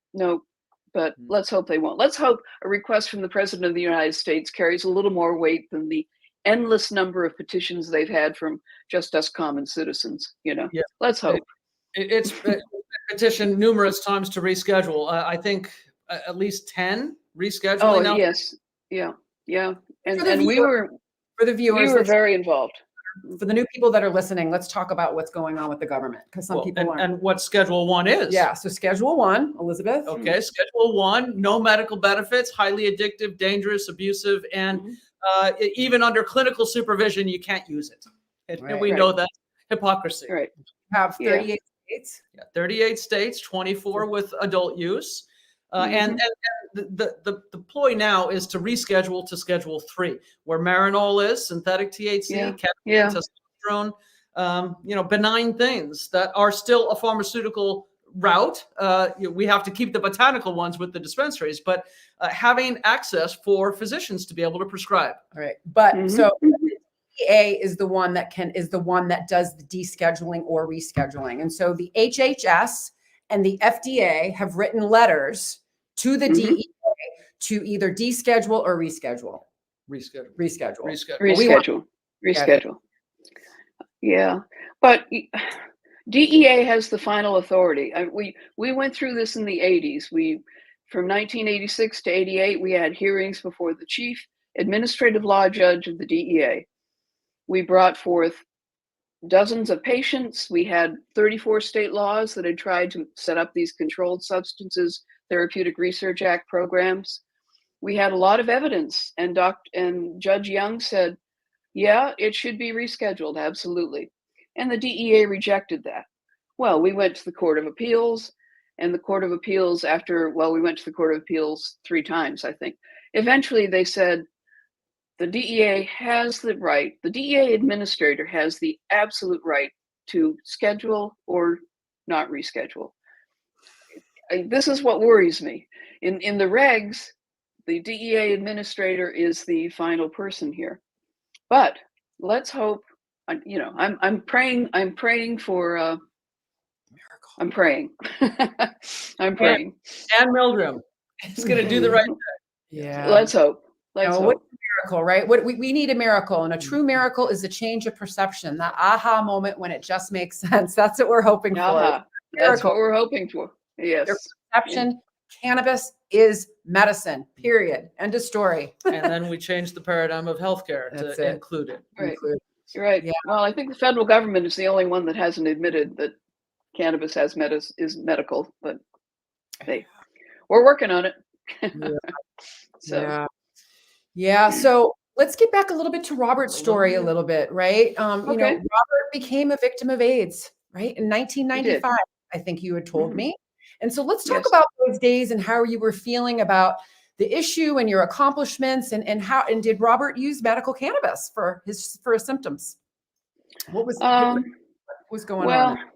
but let's hope they won't. Let's hope a request from the President of the United States carries a little more weight than the endless number of petitions they've had from just us common citizens. Let's hope. It's petitioned numerous times to reschedule. I think at least 10 rescheduling. Oh, now. Yes. Yeah. And we for the viewers, we were very involved. For the new people that are listening, let's talk about what's going on with the government, because some people aren't. And what Schedule 1 is. Yeah, so Schedule 1, Elizabeth. Okay, Schedule 1, no medical benefits, highly addictive, dangerous, abusive, and even under clinical supervision, you can't use it. And we know that hypocrisy. Right. You have 38 states. Yeah, 38 states, 24 with adult use. And the ploy now is to reschedule to Schedule 3, where Marinol is, synthetic THC, testosterone, benign things that are still a pharmaceutical route. We have to keep the botanical ones with the dispensaries, but having access for physicians to be able to prescribe. All right, but so the DEA is the one that does the descheduling or rescheduling, and so the HHS and the FDA have written letters to the DEA to either deschedule or reschedule. Reschedule. Yeah, but DEA has the final authority. We went through this in the 80s. From 1986 to 88, we had hearings before the chief administrative law judge of the DEA. We brought forth dozens of patients. We had 34 state laws that had tried to set up these Controlled Substances Therapeutic Research Act programs. We had a lot of evidence, and Judge Young said, yeah, it should be rescheduled, absolutely. And the DEA rejected that. Well, we went to the Court of Appeals, and the Court of Appeals we went to the Court of Appeals 3 times, I think. Eventually they said, the DEA has the right, the DEA administrator has the absolute right to schedule or not reschedule. This is what worries me. In the regs, the DEA administrator is the final person here. But let's hope, I'm praying for I'm praying. I'm praying. And Mildred is going to do the right thing. Yeah. Let's hope. Let's hope. What's a miracle, right? What we need a miracle, and a true miracle is a change of perception. That aha moment when it just makes sense. That's what we're hoping for. That's what we're hoping for. Yes. Your perception. Cannabis is medicine. Period. End of story. And then we changed the paradigm of healthcare to include it. Right. You're right. Yeah. Well, I think the federal government is the only one that hasn't admitted that cannabis is medical, but we're working on it. Yeah. So Yeah. Yeah. So let's get back a little bit to Robert's story a little bit, right? You know, okay, Robert became a victim of AIDS, right? In he did. 1995, I think you had told Mhm. me. And so let's talk Yes. about those days and how you were feeling about the issue and your accomplishments and how, and did Robert use medical cannabis for his symptoms? What was going on Well, there?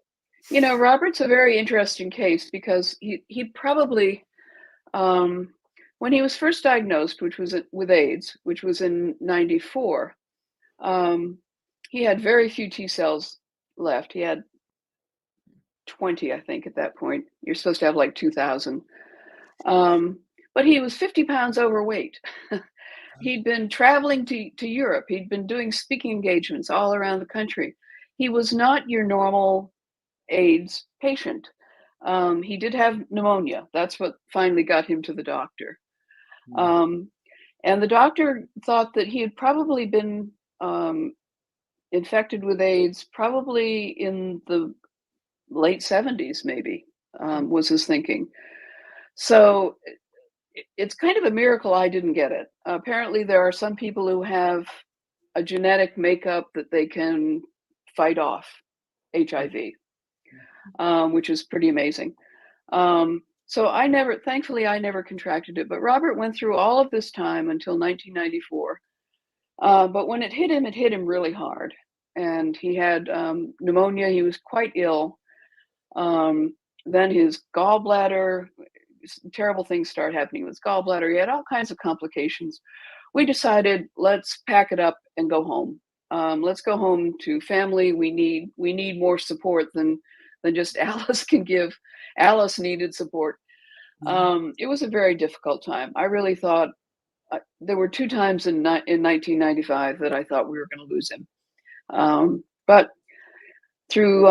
you know, Robert's a very interesting case because he probably when he was first diagnosed, which was with AIDS, which was in '94, he had very few T cells left. He had 20, I think, at that point. You're supposed to have like 2,000. But he was 50 pounds overweight. He'd been traveling to Europe. He'd been doing speaking engagements all around the country. He was not your normal AIDS patient. He did have pneumonia. That's what finally got him to the doctor. Um, and the doctor thought that he had probably been infected with AIDS probably in the late 70s, maybe, was his thinking. So it's kind of a miracle I didn't get it. Apparently, there are some people who have a genetic makeup that they can fight off HIV, which is pretty amazing. So thankfully, I never contracted it. But Robert went through all of this time until 1994. But when it hit him really hard. And he had pneumonia. He was quite ill. Then his gallbladder, terrible things started happening with his gallbladder. He had all kinds of complications. We decided, let's pack it up and go home. Let's go home to family. We need more support than just Alice can give. Alice needed support. It was a very difficult time. I really thought there were 2 times in 1995 that I thought we were going to lose him. But through,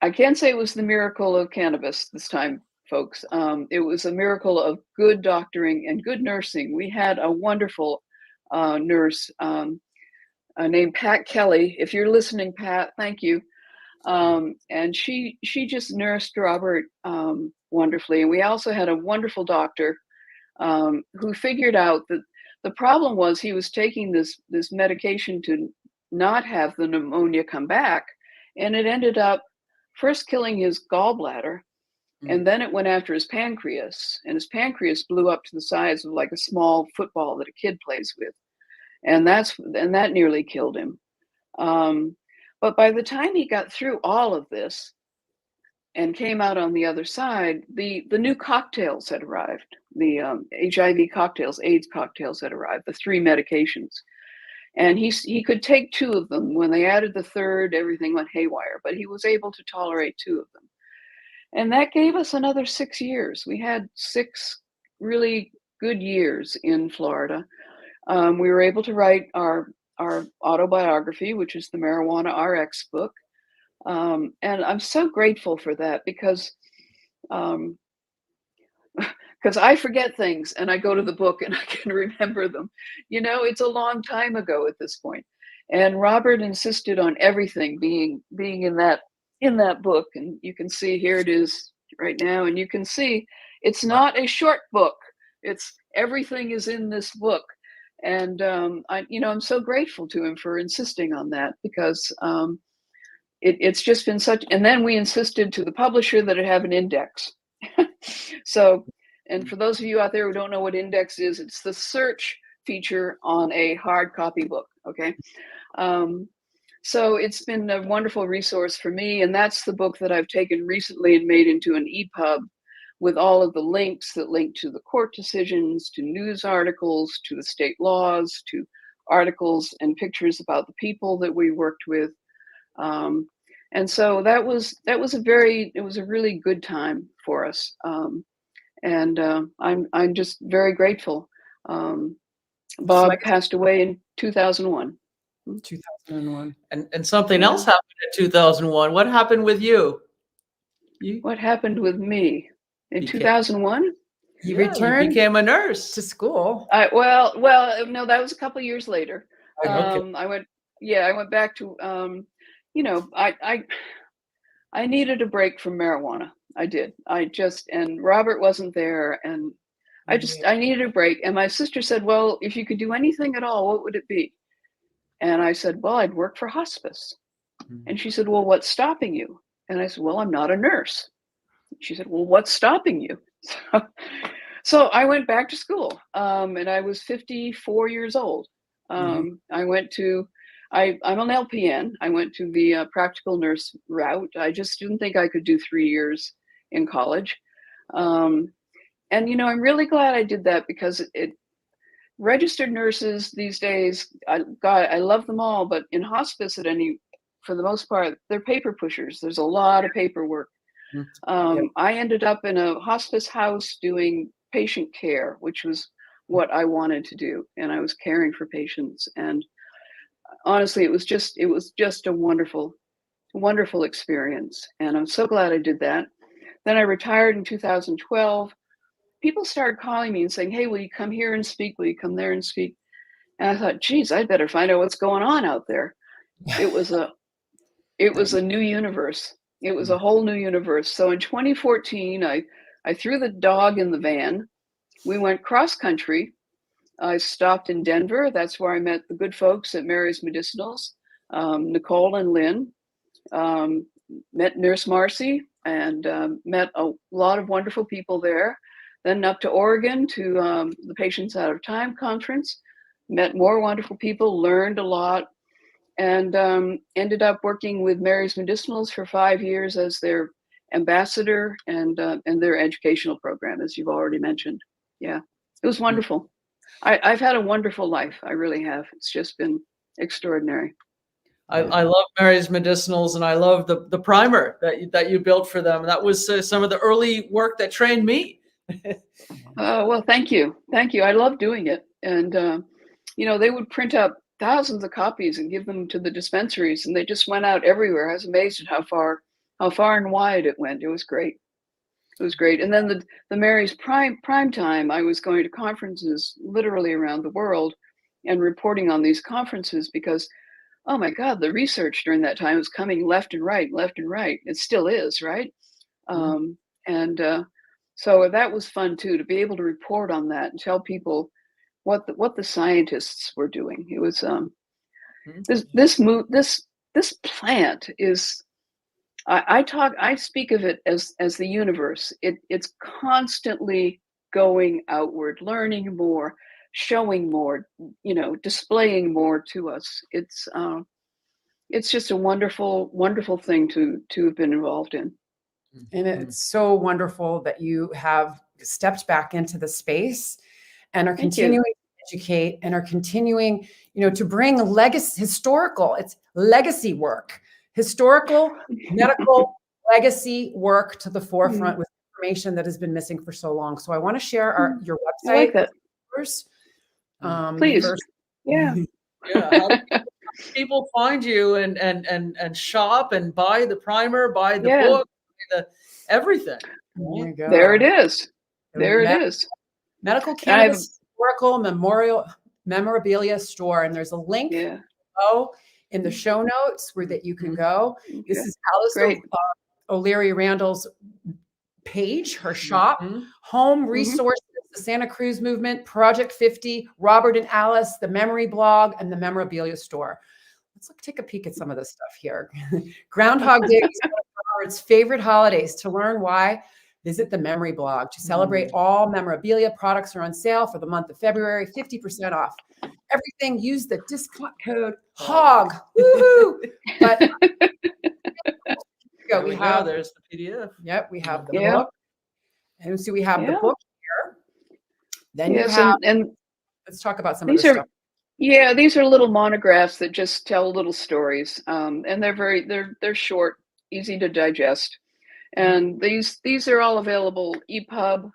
I can't say it was the miracle of cannabis this time, folks. It was a miracle of good doctoring and good nursing. We had a wonderful nurse named Pat Kelly. If you're listening, Pat, thank you. And she just nursed Robert wonderfully. And we also had a wonderful doctor who figured out that the problem was he was taking this medication to not have the pneumonia come back, and it ended up first killing his gallbladder, and then it went after his pancreas, and his pancreas blew up to the size of like a small football that a kid plays with, and that nearly killed him. But by the time he got through all of this and came out on the other side, the new cocktails had arrived. The HIV cocktails, AIDS cocktails had arrived, the 3 medications. And he could take 2 of them. When they added the third, everything went haywire, but he was able to tolerate 2 of them. And that gave us another 6 years. We had 6 really good years in Florida. We were able to write our autobiography, which is the Marijuana RX book. And I'm so grateful for that because I forget things and I go to the book and I can remember them. You know, it's a long time ago at this point. And Robert insisted on everything being in that book. And you can see here it is right now. And you can see it's not a short book. It's everything is in this book. And I'm so grateful to him for insisting on that because it's just been such. And then we insisted to the publisher that it have an index. So, and for those of you out there who don't know what index is, it's the search feature on a hard copy book. Okay. So it's been a wonderful resource for me. And that's the book that I've taken recently and made into an EPUB with all of the links that link to the court decisions, to news articles, to the state laws, to articles and pictures about the people that we worked with. And so it was a really good time for us. And I'm just very grateful. Bob passed away in 2001. 2001. And something else happened in 2001. What happened with you? What happened with me in 2001? You returned, you became a nurse to school. Well, no, that was a couple of years later. Okay. I went back to, I needed a break from marijuana. I did. And Robert wasn't there, and I needed a break. And my sister said, well, if you could do anything at all, what would it be? And I said, well, I'd work for hospice. And she said, well, what's stopping you? And I said, well, I'm not a nurse. She said, well, what's stopping you? So I went back to school, and I was 54 years old. I'm an LPN. I went to the practical nurse route. I just didn't think I could do 3 years in college. And, I'm really glad I did that, because registered nurses these days, I love them all, but in hospice for the most part, they're paper pushers. There's a lot of paperwork. I ended up in a hospice house doing patient care, which was what I wanted to do. And I was caring for patients. And honestly, it was just a wonderful, wonderful experience. And I'm so glad I did that. Then I retired in 2012. People started calling me and saying, hey, will you come here and speak? Will you come there and speak? And I thought, geez, I'd better find out what's going on out there. It was a new universe. It was a whole new universe. So in 2014, I threw the dog in the van. We went cross country. I stopped in Denver. That's where I met the good folks at Mary's Medicinals, Nicole and Lynn. Met Nurse Marcy, and met a lot of wonderful people there. Then up to Oregon to the Patients Out of Time conference. Met more wonderful people, learned a lot, and ended up working with Mary's Medicinals for 5 years as their ambassador and their educational program, as you've already mentioned. Yeah, it was wonderful. I've had a wonderful life. I really have. It's just been extraordinary. I love Mary's Medicinals, and I love the primer that you built for them. That was some of the early work that trained me. Well, thank you. I love doing it. And, they would print up thousands of copies and give them to the dispensaries, and they just went out everywhere. I was amazed at how far and wide it went. It was great. And then the Mary's prime time, I was going to conferences literally around the world and reporting on these conferences, because, oh my God, the research during that time was coming left and right. It still is, right? So that was fun too, to be able to report on that and tell people what the scientists were doing. It was this plant is. I speak of it as the universe. It's constantly going outward, learning more, showing more, displaying more to us. It's just a wonderful, wonderful thing to have been involved in. And it's so wonderful that you have stepped back into the space and are continuing to educate and are continuing, to bring it's legacy work. Historical medical legacy work to the forefront with information that has been missing for so long. So I want to share your website. I like that. First. Please. Yeah. How do people find you and shop and buy the primer, buy the book, everything? There you go. There it is. It is. Medical Cannabis Historical Memorabilia Store, and there's a link below in the show notes that you can go. Okay. This is Alice O'Leary Randall's page, her shop, home resources, the Santa Cruz Movement, Project 50, Robert and Alice, the Memory Blog, and the Memorabilia Store. Let's take a peek at some of this stuff here. Groundhog Day is one of Robert's favorite holidays. To learn why, visit the Memory Blog. To celebrate, all memorabilia products are on sale for the month of February, 50% off. Everything, use the discount code HOG. Woohoo! But we have there's the PDF. Yep, we have the book. And so we have the book here. Then you have, and let's talk about some of this stuff. Yeah, these are little monographs that just tell little stories. And they're short, easy to digest. And these are all available EPUB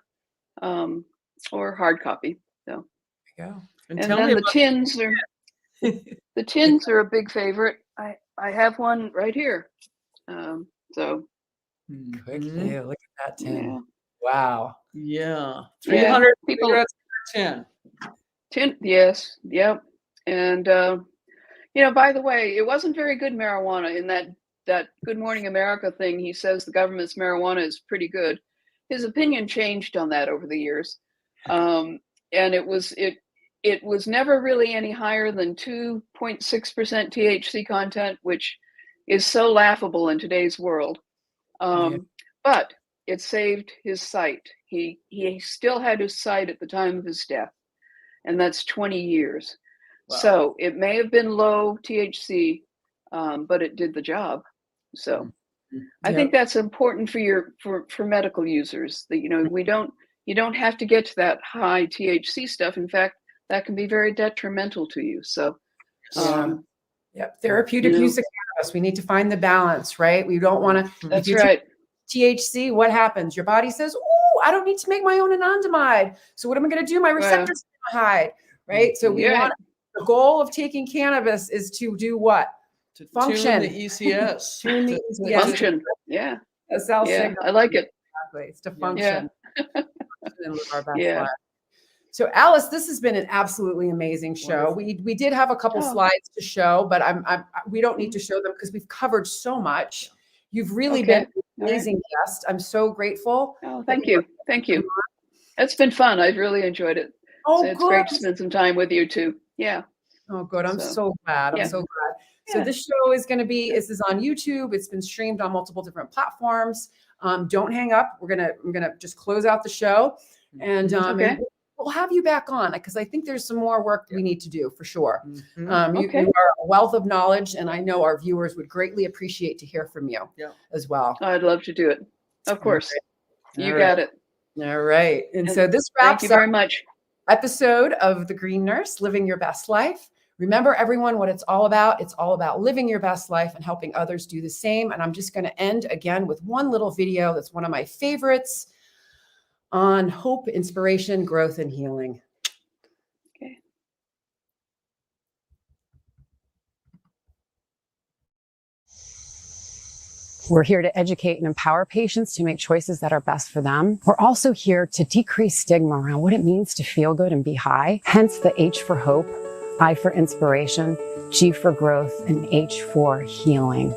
or hard copy. So there you go. And then the tins are a big favorite. I have one right here. Quickly, look at that tin. Yeah. Wow. Yeah. 300 people. 10. Yes. Yep. And by the way, it wasn't very good marijuana in that Good Morning America thing, he says the government's marijuana is pretty good. His opinion changed on that over the years. And it was never really any higher than 2.6% THC content, which is so laughable in today's world. But it saved his sight. He still had his sight at the time of his death, and that's 20 years. Wow. So it may have been low THC, but it did the job. So I think that's important for medical users, that, you know, you don't have to get to that high THC stuff. In fact, that can be very detrimental to you. So therapeutic use of cannabis. We need to find the balance, right? We don't want to. That's right. THC, what happens? Your body says, "Oh, I don't need to make my own anandamide. So what am I going to do? My receptors hide." Right? So we want, the goal of taking cannabis is to do what? To function. Tune the ECS. Tune the ECS. Function. Yeah. A cell signal. I like it. Exactly. It's to function. And live our best life. So Alice, this has been an absolutely amazing show. Wonderful. We did have a couple slides to show, but we don't need to show them because we've covered so much. You've really been an amazing guest. I'm so grateful. Oh, thank you. Thank you. It's been fun. I've really enjoyed it. Oh, so it's great to spend some time with you too. Yeah. Oh, good. I'm so glad. I'm so glad. So this show is going to be, this is on YouTube. It's been streamed on multiple different platforms. Don't hang up. I'm going to just close out the show, and we'll have you back on, because I think there's some more work we need to do for sure. You are a wealth of knowledge, and I know our viewers would greatly appreciate to hear from you as well. I'd love to do it. Of course. You got it. All right. And so this wraps up very much. Episode of The Green Nurse, Living Your Best Life. Remember, everyone, what it's all about. It's all about living your best life and helping others do the same. And I'm just going to end again with one little video that's one of my favorites on hope, inspiration, growth, and healing. Okay. We're here to educate and empower patients to make choices that are best for them. We're also here to decrease stigma around what it means to feel good and be high. Hence the H for hope, I for inspiration, G for growth, and H for healing.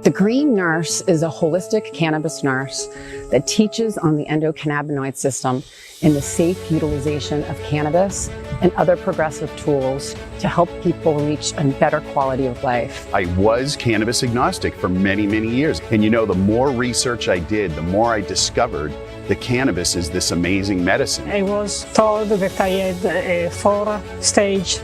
The Green Nurse is a holistic cannabis nurse that teaches on the endocannabinoid system and the safe utilization of cannabis and other progressive tools to help people reach a better quality of life. I was cannabis agnostic for many, many years. And you know, the more research I did, the more I discovered that cannabis is this amazing medicine. I was told that I had a 4-stage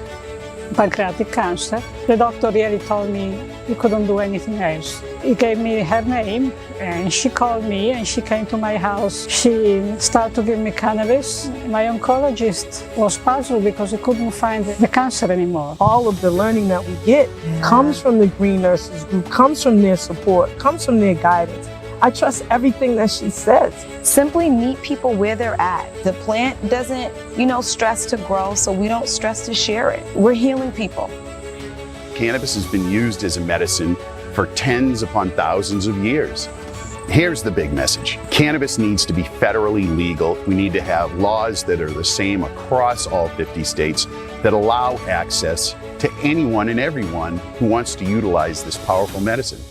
pancreatic cancer. The doctor really told me he couldn't do anything else. He gave me her name, and she called me and she came to my house. She started to give me cannabis. My oncologist was puzzled because he couldn't find the cancer anymore. All of the learning that we get comes from the Green Nurses Group, comes from their support, comes from their guidance. I trust everything that she says. Simply meet people where they're at. The plant doesn't, stress to grow, so we don't stress to share it. We're healing people. Cannabis has been used as a medicine for tens upon thousands of years. Here's the big message. Cannabis needs to be federally legal. We need to have laws that are the same across all 50 states that allow access to anyone and everyone who wants to utilize this powerful medicine.